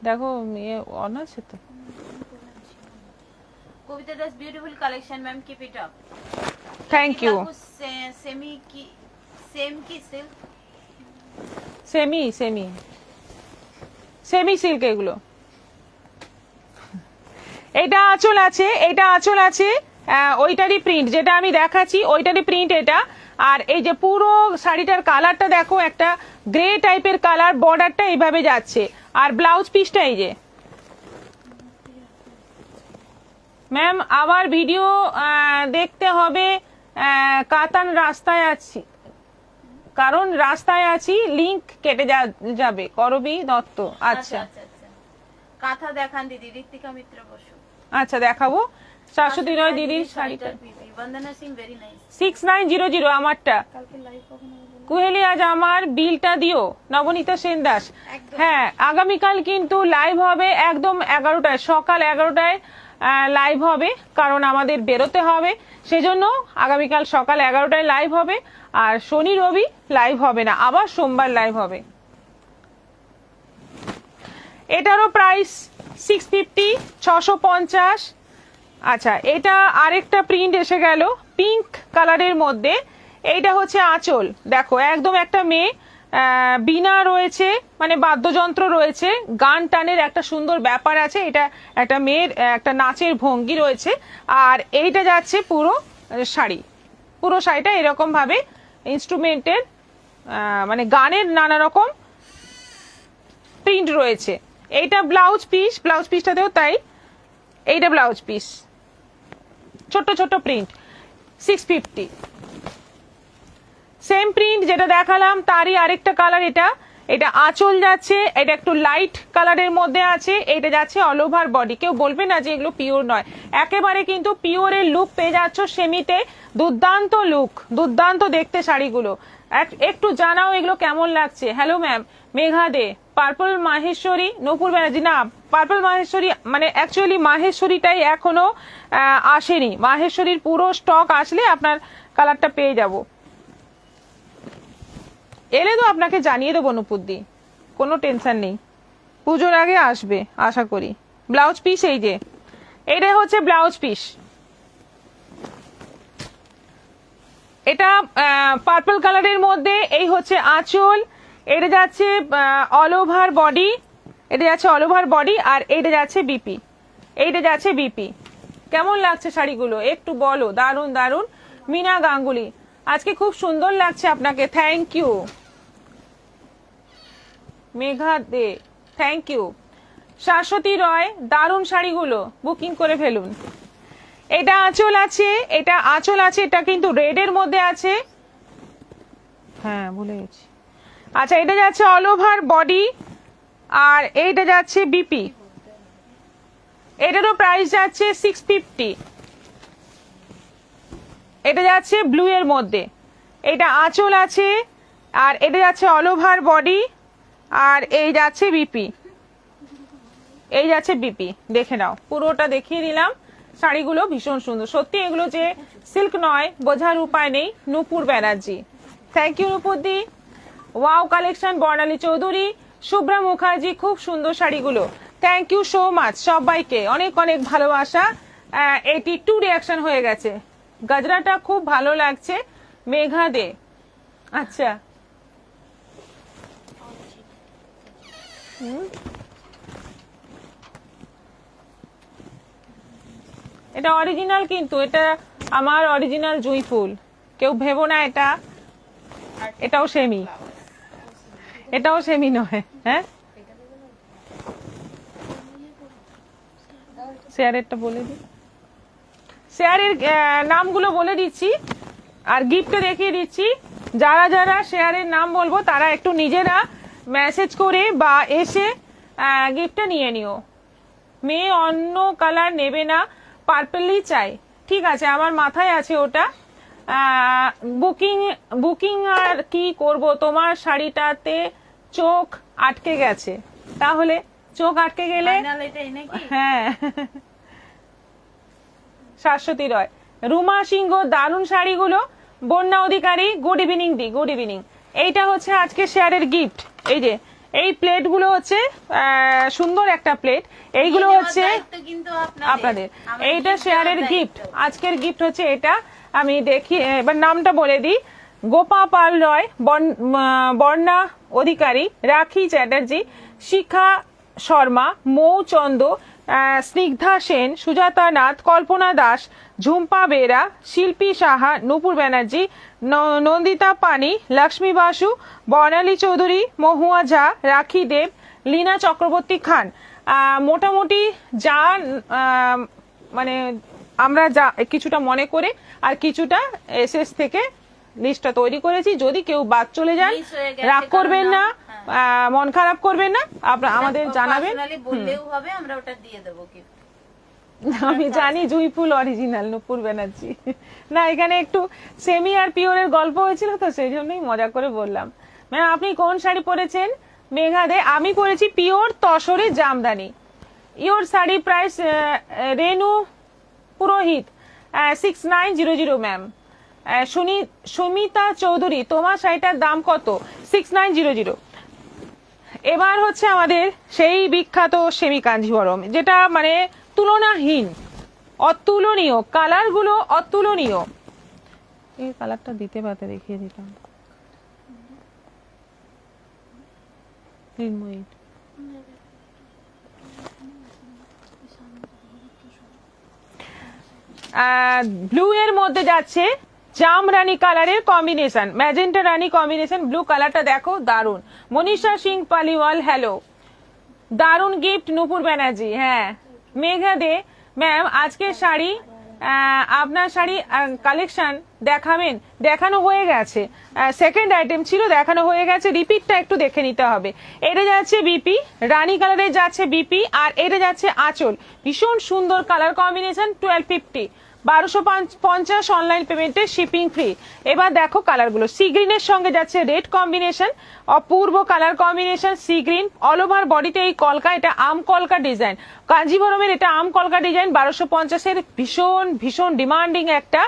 দেখো অন আছে তো। Kabita Das, beautiful collection ma'am, keep it up. Thank you. Semi কি, সেম কি silk? Semi semi semi silk এগুলো। এটা আঁচল আছে, এটা আঁচল আছে, ওইটারই প্রিন্ট যেটা আমি দেখাচ্ছি, ওইটারই প্রিন্ট এটা। আর এই যে পুরো শাড়িটার কালারটা দেখো, একটা গ্রে টাইপের কালার, বর্ডারটা এইভাবে যাচ্ছে। আর ব্লাউজ পিসটা এই যে। ম্যাম আবার ভিডিও দেখতে হবে, কাতান রাস্তায় আছি, কারণ রাস্তায় আছি, লিংক কেটে যাবে। করবি দত্ত, আচ্ছা কাঁথা দেখান দিদি। ঋত্বিকা মিত্র বসু, আচ্ছা দেখাবো। 403 দিদির শাড়িটা, বন্দনা সিং, ভেরি নাইস। 6900 আমারটা। কুহেলি, আজ আমার বিলটা দিও। নবনীতা সেন দাস, হ্যাঁ আগামীকাল কিন্তু লাইভ হবে একদম 11টায়, সকাল 11টায় লাইভ হবে, কারণ আমাদের বেরোতে হবে, সেজন্য আগামীকাল সকাল 11টায় লাইভ হবে। আর শনি রবি লাইভ হবে না, আবার সোমবার লাইভ হবে। এটারও প্রাইস 650, 650। আচ্ছা, এটা আরেকটা প্রিন্ট এসে গেল পিঙ্ক কালারের মধ্যে। এইটা হচ্ছে আঁচল, দেখো একদম একটা মেয়ে, বীণা রয়েছে, মানে বাদ্যযন্ত্র রয়েছে, গান টানের একটা সুন্দর ব্যাপার আছে। এটা একটা মেয়ের একটা নাচের ভঙ্গি রয়েছে। আর এইটা যাচ্ছে পুরো শাড়ি, পুরো শাড়িটা এরকম ভাবে ইনস্ট্রুমেন্টের মানে গানের নানা রকম প্রিন্ট রয়েছে। এইটা ব্লাউজ পিস, ব্লাউজ পিসটাতেও তাই। এইটা ব্লাউজ পিস, ছোট ছোট প্রিন্ট, 650। সেম প্রিন্ট যেটা দেখালাম তারই আরেকটা কালার এটা। এটা আঁচল যাচ্ছে, এটা একটু লাইট কালারের মধ্যে আছে, এটা যাচ্ছে অল ওভার বডি। কেউ বলবে না যে এগুলো পিওর নয়, একেবারে কিন্তু পিওরের লুক পেয়ে যাচ্ছ সেমিতে। দুর্দান্ত লুক, দুর্দান্ত দেখতে শাড়িগুলো। একটু জানাও এগুলো কেমন লাগছে। হ্যালো ম্যাম, মেঘা দে, পার্পল মাহেশ্বরী। নূপুর ব্যানার্জি, না পার্পল মাহেশ্বরী মানে অ্যাকচুয়ালি মাহেশ্বরীটাই এখনো আসেনি। মাহেশ্বরীর পুরো স্টক আসলে আপনার কালারটা পেয়ে যাব। এলে তো আপনাকে জানিয়ে দেবো নুপুরদি, কোনো টেনশন নেই, পুজোর আগে আসবে আশা করি। ব্লাউজ পিস এই যে, এটা হচ্ছে ব্লাউজ পিস। এটা পার্পল কালারের মধ্যে, এই হচ্ছে আঁচল, এটা যাচ্ছে অল ওভার বডি, এটা যাচ্ছে অল ওভার বডি। আর এইটা যাচ্ছে বিপি, এইটা যাচ্ছে বিপি। কেমন লাগছে শাড়িগুলো একটু বলো। দারুন দারুন। মিনা গাঙ্গুলি, আজকে খুব সুন্দর লাগছে আপনাকে, thank you. Megha Dey, thank you. Shashwati Roy, দারুন শাড়িগুলো, বুকিং করে ফেলুন। এটা আঁচল আছে, এটা আঁচল আছে, এটা কিন্তু রেডের মধ্যে আছে, হ্যাঁ ভুলে গেছি। আচ্ছা, এটা যাচ্ছে অল ওভার বডি, আর এইটা যাচ্ছে বিপি। এটারও প্রাইস যাচ্ছে 650। এটা যাচ্ছে ব্লু এর মধ্যে, এটা আঁচল আছে, আর এটা যাচ্ছে অল ওভার বডি, আর এই যাচ্ছে বিপি, এই যাচ্ছে বিপি। দেখে নাও, পুরোটা দেখিয়ে দিলাম। শাড়িগুলো ভীষণ সুন্দর সত্যি, এগুলো যে সিল্ক নয় বোঝার উপায় নেই। নূপুর ব্যানার্জি, থ্যাংক ইউ নুপুরদি। ওয়াও কালেকশন, বর্ণালী চৌধুরী, শুভ্রা মুখার্জি, খুব সুন্দর শাড়িগুলো, থ্যাংক ইউ সো মাচ সবাইকে, অনেক অনেক ভালোবাসা। 82 রিঅ্যাকশন হয়ে গেছে, গজরাটা খুব ভালো লাগছে। মেঘা দে, আচ্ছা এটা অরিজিনাল, কিন্তু এটা আমার অরিজিনাল জুঁই ফুল, কেউ ভেবো না এটা এটাও সেমি, এটাও সেমি নয়। হ্যাঁ, শেয়ারেরটা বলে দিই, শেয়ারের নামগুলো বলে দিচ্ছি আর গিফটে দেখিয়ে দিচ্ছি। যারা যারা শেয়ারের নাম বলবো তারা একটু নিজেরা মেসেজ করে বা এসে গিফটটা নিয়ে নিও। মেয়ে অন্য কালার নেবে না, পার্পলই চাই। ঠিক আছে, আমার মাথায় আছে ওটা। বুকিং আর কি করব, তোমার শাড়িটাতে চোখ আটকে গেছে। তাহলে চোখ আটকে গেলে হ্যাঁ, শাশ্বতী রয়, রুমা সিংহ, দারুণ শাড়িগুলো। বন্যা অধিকারী, গুড ইভিনিং দি, গুড ইভিনিং। এইটা হচ্ছে আজকে শেয়ারের গিফট। এই যে এই প্লেট গুলো হচ্ছে সুন্দর একটা প্লেট, এইগুলো হচ্ছে আপনাদের। এইটা শেয়ারের গিফট, আজকের গিফট হচ্ছে এটা। আমি দেখি এবার নামটা বলে দিই। গোপা পাল রয়, বর্ণা অধিকারী, রাখি চ্যাটার্জি, শিখা শর্মা, মৌ চন্দ, স্নিগ্ধা সেন, সুজাতা নাথ, কল্পনা দাস, ঝুম্পা বেরা, শিল্পী সাহা, নূপুর ব্যানার্জি, নন্দিতা পানি, লক্ষ্মী বাসু, বর্ণালী চৌধুরী, মহুয়া ঝা, রাখি দেব, লীনা চক্রবর্তী খান। মোটামুটি যা মানে আমরা যা কিছুটা মনে করে আর কিছুটা এসএস থেকে লিস্টটা তৈরি করেছি। যদি কেউ বাদ চলে যান রাগ করবেন না, মন খারাপ করবেন না, আপনারা আমাদের জানাবেন, বললেও হবে, আমরা ওটা দিয়ে দেবো। আমি জানি জুঁই ফুল অরিজিনাল, নূপুর ব্যানার্জি। না, এখানে একটু সেমি আর পিওরের গল্প হয়েছিল তো সেই জন্যই মজা করে বললাম। ম্যাম আপনি কোন শাড়ি পরেছেন? মেঘা দে, আমি পরেছি পিওর তসরে jamdani. Your sari price Renu Purohit 6900 ma'am. Sumita Chowdhury, তোমার শাড়িটার দাম কত? 6900। এবার হচ্ছে আমাদের সেই বিখ্যাত সেমি কাঞ্জিভরম, যেটা মানে তুলনাহীন, অতুলনীয়, কালারগুলো অতুলনীয়। এই কালারটা দিতে পারতে দেখিয়ে দিতাম। ব্লু এর মধ্যে যাচ্ছে জাম রানী কালারের কম্বিনেশন, ম্যাজেন্টা রানী কম্বিনেশন, ব্লু কালারটা দেখো দারুন। মনীষা সিং পালিওয়াল, হ্যালো, দারুন গিফট নূপুর ব্যানার্জি। হ্যাঁ, মেঘা দে ম্যাম আজকের শাড়ি, আপনার শাড়ি কালেকশন দেখাবেন? দেখানো হয়ে গেছে, সেকেন্ড আইটেম ছিল, দেখানো হয়ে গেছে, রিপিটটা একটু দেখে নিতে হবে। এটা যাচ্ছে বিপি, রানী কালারের যাচ্ছে বিপি, আর এটা যাচ্ছে আঁচল। ভীষণ সুন্দর কালার কম্বিনেশন, 1250, 1250 অনলাইন পেমেন্টে, শিপিং ফ্রি। এবার দেখো কালারগুলো, সি গ্রিনের সঙ্গে যাচ্ছে রেড কম্বিনেশন, অপূর্ব colour combination, sea green, all over বডিতে এই কলকা, এটা আম কলকা ডিজাইন, কাঞ্জিভরমের এটা আম কলকা ডিজাইন, 1250-এর ভীষণ ভীষণ ডিমান্ডিং একটা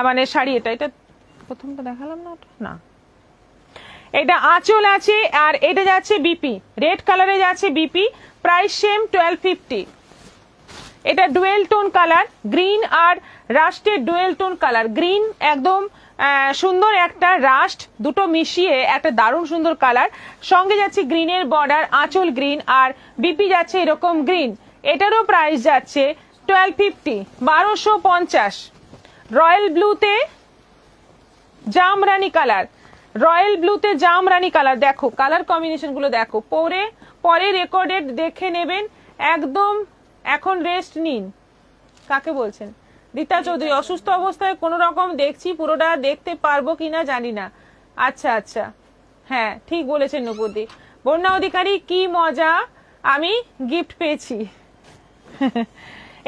মানে শাড়ি। এটা এটা প্রথমটা দেখালাম না, না এটা আঁচল আছে, আর এটা যাচ্ছে বিপি, রেড কালারে যাচ্ছে বিপি, প্রাইস সেম 1250। এটা ডুয়েল টোন কালার, গ্রিন আর রাস্টের ডুয়েল টোন কালার, গ্রিন একদম সুন্দর একটা রাস্ট, দুটো মিশিয়ে একটা দারুণ সুন্দর কালার। সঙ্গে যাচ্ছে গ্রিনের বর্ডার, আঁচল গ্রিন, আর বিপি যাচ্ছে এরকম গ্রিন। এটারও প্রাইস যাচ্ছে 1250, 1250। রয়্যাল ব্লুতে জামরানি কালার, রয়্যাল ব্লুতে জামরানি কালার, দেখো কালার কম্বিনেশন গুলো দেখো। পরে রেকর্ডেড দেখে নেবেন একদম। এখন রেস্ট নিন। কাকে বলছেন? রীতা চৌধুরী, অসুস্থ অবস্থায় কোন রকম দেখছি, পুরোটা দেখতে পারবো কিনা জানি না। আচ্ছা আচ্ছা, হ্যাঁ ঠিক বলেছেন নূপুরদি। বন্যা অধিকারী, কি মজা, আমি গিফট পেয়েছি।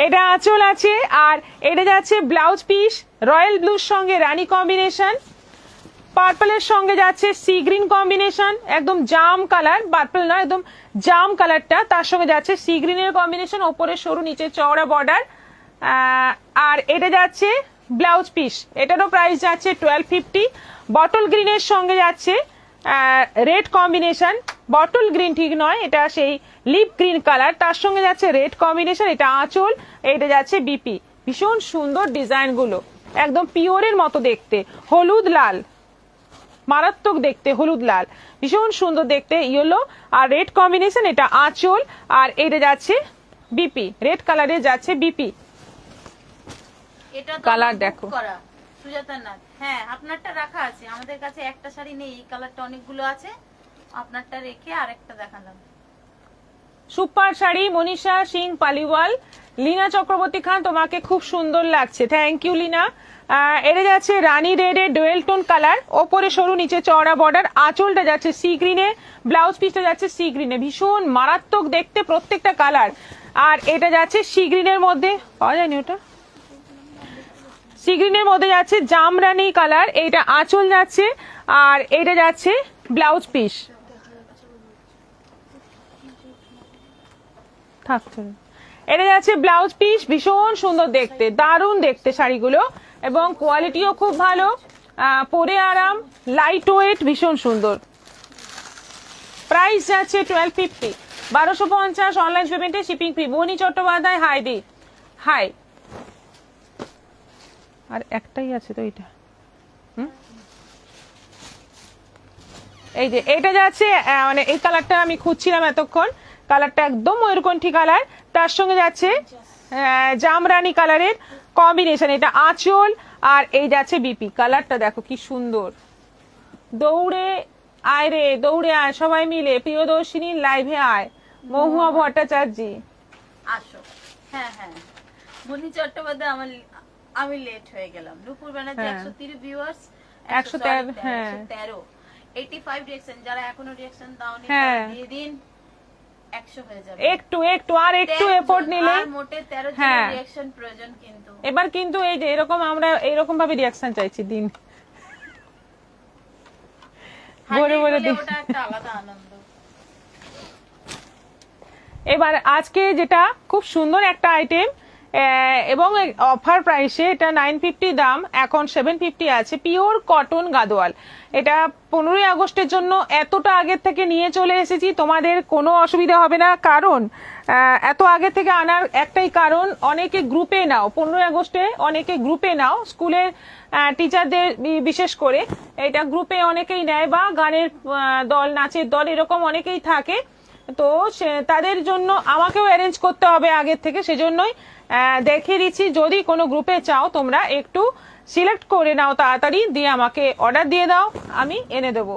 এটা আঁচল আছে, আর এটা যাচ্ছে ব্লাউজ পিস, রয়্যাল ব্লুর সঙ্গে রানী কম্বিনেশন, পার্পলের সঙ্গে যাচ্ছে সি গ্রিন কম্বিনেশন, একদম জাম কালার, পার্পল না একদম জাম কালারটা, তার সঙ্গে যাচ্ছে সি গ্রিনের কম্বিনেশন, ওপরে সরু নিচে চওড়া বর্ডার, আর এটা যাচ্ছে ব্লাউজ পিস, এটারও প্রাইস যাচ্ছে 1250। বটল গ্রিনের সঙ্গে যাচ্ছে রেড কম্বিনেশন, বটল গ্রিন ঠিক নয়, এটা সেই লিপ গ্রিন কালার, তার সঙ্গে যাচ্ছে রেড কম্বিনেশন, এটা আঁচল, এটা যাচ্ছে বিপি। ভীষণ সুন্দর ডিজাইন গুলো, একদম পিওরের মতো দেখতে, হলুদ লাল, মারাত্মক দেখতে, হলুদ লাল, ভীষণ সুন্দর দেখতে, ইয়েলো আর রেড কম্বিনেশন। এটা আঁচল, আর এটা যাচ্ছে বিপি, রেড কালারে যাচ্ছে বিপি। এটা কালার দেখো সুজাতা নাথ। হ্যাঁ, আপনারটা রাখা আছে, আমাদের কাছে একটা শাড়ি নেই, এই কালারটা অনেকগুলো আছে, আপনারটা রেখে আরেকটা দেখালাম। সুপার শাড়ি মনীষা সিং পালিওয়াল। লীনা চক্রবর্তী খান, তোমাকে খুব সুন্দর লাগছে, থ্যাংক ইউ লীনা। এটা যাচ্ছে রানী রেড এর ডুয়েল টোন কালার, ওপরে সরু নিচে চওড়া বর্ডার, আঁচলটা যাচ্ছে সি গ্রিনে, ব্লাউজ পিসটা যাচ্ছে সি গ্রিনে, ভীষণ মারাত্মক দেখতে প্রত্যেকটা কালার। আর এটা যাচ্ছে সি গ্রিনের মধ্যে, পাওয়া যায়নি ওটা, সি গ্রিনের মধ্যে যাচ্ছে জামরানি কালার, এইটা আঁচল যাচ্ছে, আর এটা যাচ্ছে ব্লাউজ পিস। থাকছে, এটা যাচ্ছে ব্লাউজ পিস, ভীষণ সুন্দর দেখতে, দারুণ দেখতে শাড়িগুলো, এবং কোয়ালিটিও খুব ভালো, পরে আরাম, লাইট ওয়েট, ভীষণ সুন্দর। প্রাইস যাচ্ছে 1250, 1250 অনলাইন পেমেন্টে, শিপিং ফ্রি। বনি চট্টোপাধ্যায় হাই দি, হাই। আর একটাই আছে তো এটা, এই যে এটা যাচ্ছে, মানে এই কালারটা আমি খুঁজছিলাম এতক্ষণ, কালারটা একদম ময়ূরকণ্ঠী কালার, তার সঙ্গে যাচ্ছে জামরানি কালারের কম্বিনেশন, এটা আঁচল, আর এই যাচ্ছে বিপি। কালারটা দেখো কি সুন্দর, দৌড়ে আয় রে, দৌড়ে আয় সবাই মিলে, প্রিয়দর্শিনী লাইভে আয়, মহুয়া ভট্টাচার্য আসো। হ্যাঁ হ্যাঁ, বনি চট্টোপাধ্যায়, আমি লেট হয়ে গেলাম। নুপুর ব্যানার্জি 130 ভিউয়ার্স, 113, হ্যাঁ 113, 85 রিঅ্যাকশন, যারা এখনো রিঅ্যাকশন দাওনি দিয়ে দিন, 100 হয়ে যাবে। একটু আর একটু এফোর্ট নিলে, আর মোটে 13 জন রিঅ্যাকশন প্রয়োজন কিন্তু এবার, কিন্তু এই যে এরকম আমরা এরকম ভাবে রিঅ্যাকশন চাইছি দিন, বলে বলে দিন, ওটা একটা আলাদা আনন্দ। এবার আজকে যেটা খুব সুন্দর একটা আইটেম, এবং অফার প্রাইসে, এটা 950 দাম, এখন 750 আছে, পিওর কটন গাদোয়াল। এটা 15ই আগস্টের জন্য এতটা আগের থেকে নিয়ে চলে এসেছি, তোমাদের কোনো অসুবিধা হবে না, কারণ এত আগে থেকে আনার একটাই কারণ, অনেকে গ্রুপে নাও, 15ই আগস্টে অনেকে গ্রুপে নাও, স্কুলের টিচারদের বিশেষ করে এটা গ্রুপে অনেকেই নেয়, বা গানের দল, নাচের দল, এরকম অনেকেই থাকে, তো তাদের জন্য আমাকেও অ্যারেঞ্জ করতে হবে আগের থেকে, সেজন্যই দেখিয়ে দিচ্ছি। যদি কোনো গ্রুপে চাও তোমরা একটু সিলেক্ট করে নাও তাড়াতাড়ি, দিয়ে আমাকে অর্ডার দিয়ে দাও, আমি এনে দেবো।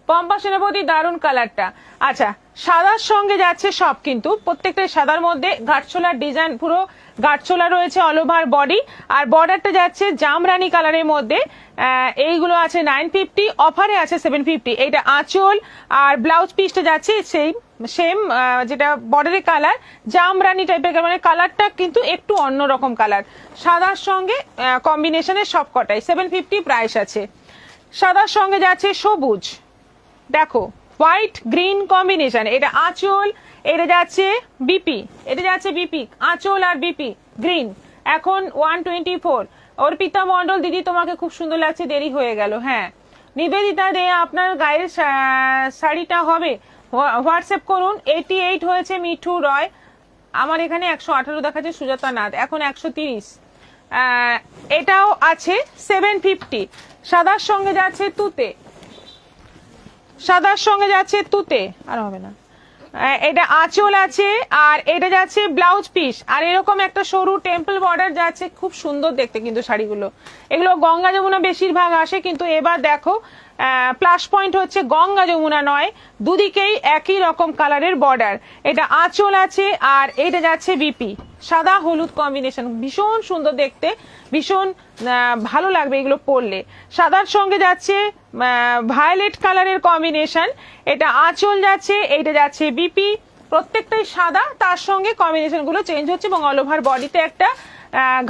পম্পা সেনাপতি, দারুণ কালারটা। আচ্ছা, সাদার সঙ্গে যাচ্ছে সব, কিন্তু প্রত্যেকটা সাদার মধ্যে ঘাটছোলার ডিজাইন, পুরো ঘাটছোলা রয়েছে অল ওভার বডি, আর বর্ডারটা যাচ্ছে জামরানি কালারের মধ্যে। এইগুলো আছে 950, অফারে আছে 750। এইটা আঁচল, আর ব্লাউজ পিসটা যাচ্ছে সেম যেটা বর্ডারের কালার, জামরানি টাইপের, মানে কালারটা কিন্তু একটু অন্যরকম কালার, সাদার সঙ্গে কম্বিনেশনের সব কটাই 750 প্রাইস আছে। সাদার সঙ্গে যাচ্ছে সবুজ, দেখো হোয়াইট গ্রিন কম্বিনেশন, এটা আঁচল, এটা যাচ্ছে বিপি, এটা যাচ্ছে বিপি, আঁচল আর বিপি গ্রিন, এখন 124। অর্পিতা মন্ডল দিদি, তোমাকে খুব সুন্দর লাগছে, দেরি হয়ে গেল। হ্যাঁ, নিবেদিতা দে, আপনার গায়ের শাড়িটা হবে, হোয়াটসঅ্যাপ করুন। 88 হয়েছে মিঠু রয়, আমার এখানে 118 দেখাচ্ছে সুজাতা নাথ, এখন 130। এটাও আছে 750। সাদার সঙ্গে যাচ্ছে তুতে, সাদার সঙ্গে যাচ্ছে তুতে, আর হবে না, এটা আঁচল আছে, আর এটা যাচ্ছে ব্লাউজ পিস, আর এরকম একটা সরু টেম্পল বর্ডার যাচ্ছে, খুব সুন্দর দেখতে কিন্তু শাড়িগুলো। এগুলো গঙ্গা যমুনা বেশিরভাগ আসে, কিন্তু এবার দেখো প্লাস পয়েন্ট হচ্ছে গঙ্গা যমুনা নয়, দুদিকেই একই রকম কালারের বর্ডার। এটা আঁচল আছে, আর এটা যাচ্ছে বিপি, সাদা হলুদ কম্বিনেশন, ভীষণ সুন্দর দেখতে, ভীষণ ভালো লাগবে এগুলো পরলে। সাদার সঙ্গে যাচ্ছে ভায়োলেট কালারের কম্বিনেশন, এটা আঁচল যাচ্ছে, এইটা যাচ্ছে বিপি, প্রত্যেকটাই সাদা, তার সঙ্গে কম্বিনেশন গুলো চেঞ্জ হচ্ছে, এবং অল ওভার বডিতে একটা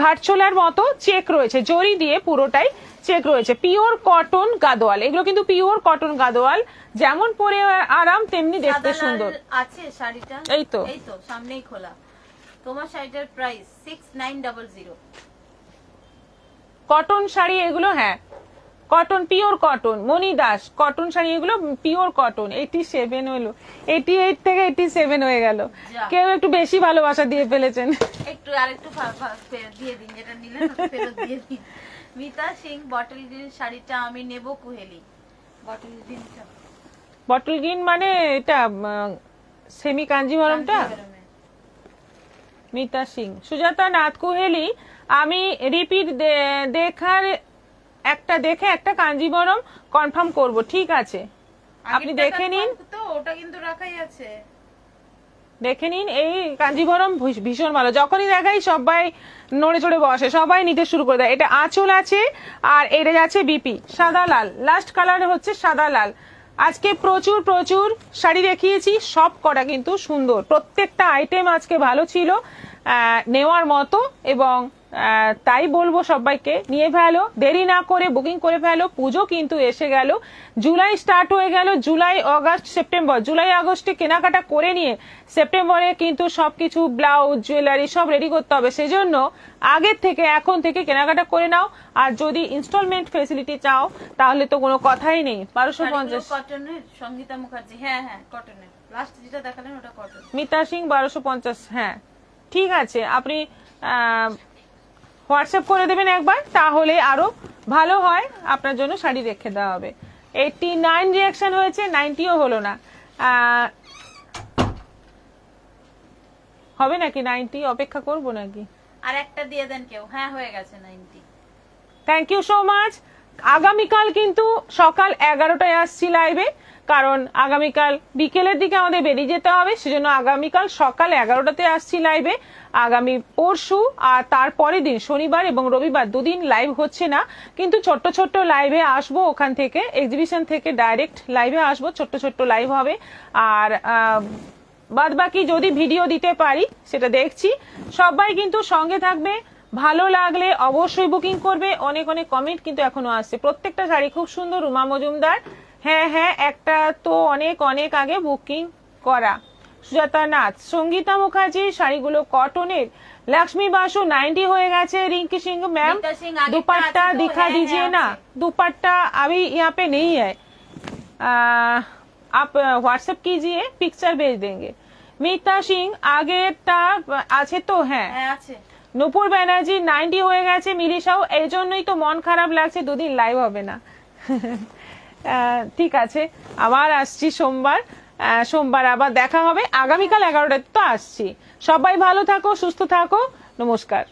ঘাটছোলার মতো চেক রয়েছে, জরি দিয়ে পুরোটাই চেক রয়েছে। পিওর কটন গাদোয়াল, এগুলো কিন্তু পিওর কটন গাদোয়াল, যেমন পরে আরাম তেমনি দেখতে সুন্দর আছে শাড়িটা। এই তো সামনেই খোলা। তোমার শাড়িটার প্রাইস 6900। কটন শাড়ি এগুলো, হ্যাঁ কটন, পিওর কটন, মনি দাস কটন শাড়ি, এগুলো পিওর কটন। 87 হলো, 88 থেকে 87 হয়ে গেল, কেউ একটু বেশি ভালোবাসা দিয়ে ফেলেছেন। একটু আরেকটু দিয়ে দিন, যেটা নিলেন ফেরত দিয়ে দিন। মিতা সিং বটল গ্রিন শাড়িটা আমি নেব কুহেলি। বটল গ্রিনটা, বটল গ্রিন মানে এটা সেমি কাঞ্জিভরমটা। মিতা সিং, সুজাতা নাথ কুহেলি, আমি রিপিট দেখার দেখে একটা কাঞ্জিভরম কনফার্ম করব। ঠিক আছে, আপনি দেখে নিন, তো ওটা কিন্তু রাখাই আছে, দেখে নিন। এই কাঞ্জিভরম ভীষণ ভালো, যখনই দেখাই সবাই নড়ে চড়ে বসে, সবাই নিতে শুরু করে দেয়। এটা আঁচল আছে আর এটা যাচ্ছে বিপি সাদা লাল, লাস্ট কালার হচ্ছে সাদা লাল। আজকে প্রচুর প্রচুর শাড়ি দেখিয়েছি, সব কটা কিন্তু সুন্দর, প্রত্যেকটা আইটেম আজকে ভালো ছিল, নেওয়ার মতো। এবং তাই বলবো সবাইকে নিয়ে ফেলো, দেরি না করে বুকিং করে ফেলো। পুজো কিন্তু এসে গেল, জুলাই স্টার্ট হয়ে গেল, জুলাই আগস্ট সেপ্টেম্বর, জুলাই আগস্টে কেনাকাটা করে নিয়ে সেপ্টেম্বরে কিন্তু সবকিছু ব্লাউজ জুয়েলারি সব রেডি করতে হবে। সেজন্য আগের থেকে এখন থেকে কেনাকাটা করে নাও। আর যদি ইনস্টলমেন্ট ফেসিলিটি চাও তাহলে তো কোনো কথাই নেই। 1250 কটনের, সঙ্গীতা মুখার্জি, হ্যাঁ হ্যাঁ কটনের, লাস্ট যেটা দেখালেন ওটা কটন। মিতা সিং 1250, হ্যাঁ ঠিক আছে। আপনি হোয়াটসঅ্যাপ করে দেবেন একবার, তাহলে আরো ভালো হয়, আপনার জন্য শাড়ি রেখে দেওয়া হবে। 89 রিয়াকশন হয়েছে, 90ও হলো না। হবে নাকি 90? অপেক্ষা করব নাকি? আর একটা দিয়ে দেন কেউ, হ্যাঁ হয়ে গেছে 90। Thank you so much. আগামীকাল কিন্তু সকাল 11টায় আসছি লাইভে, কারণ আগামীকাল বিকেলের দিকে আমাদের বেরিয়ে যেতে হবে, সেজন্য আগামীকাল সকাল 11টাতে আসছি লাইভে। আগামী পরশু আর তারপরের দিন শনিবার এবং রবিবার দুদিন লাইভ হচ্ছে না, কিন্তু ছোট্ট ছোট্ট লাইভে আসবো, ওখান থেকে এক্সিবিশন থেকে ডাইরেক্ট লাইভে আসবো, ছোট্ট ছোট্ট লাইভ হবে। আর বাদ বাকি যদি ভিডিও দিতে পারি সেটা দেখছি। সবাই কিন্তু সঙ্গে থাকবে, ভালো লাগলে অবশ্যই বুকিং করবে। অনেক অনেক কমেন্ট কিন্তু এখনো আসছে, প্রত্যেকটা শাড়ি খুব সুন্দর। রুমা মজুমদার, হ্যাঁ হ্যাঁ একটা তো অনেক অনেক আগে বুকিং করা। সুজাতা নাথ, সঙ্গীতা মুখার্জি, শাড়িগুলো কটনের। लक्ष्मी बासु 90 हो गए। रिंकी सिंह मैम दुपट्टा दिखा दीजिए ना, दुपट्टा अभी यहाँ पे नहीं है, आप व्हाट्सएप कीजिए, पिक्चर भेज देंगे। मीता सिंह आगे আছে তো? হ্যাঁ আছে। নূপুর ব্যানার্জি 90 হয়ে গেছে। মিলিশাও এই জন্যই তো মন খারাপ লাগছে, দুদিন লাইভ হবে না। ঠিক আছে, আবার আসছি সোমবার আবার দেখা হবে। আগামীকাল 11টায় তো আসছি। সবাই ভালো থাকো, সুস্থ থাকো, নমস্কার।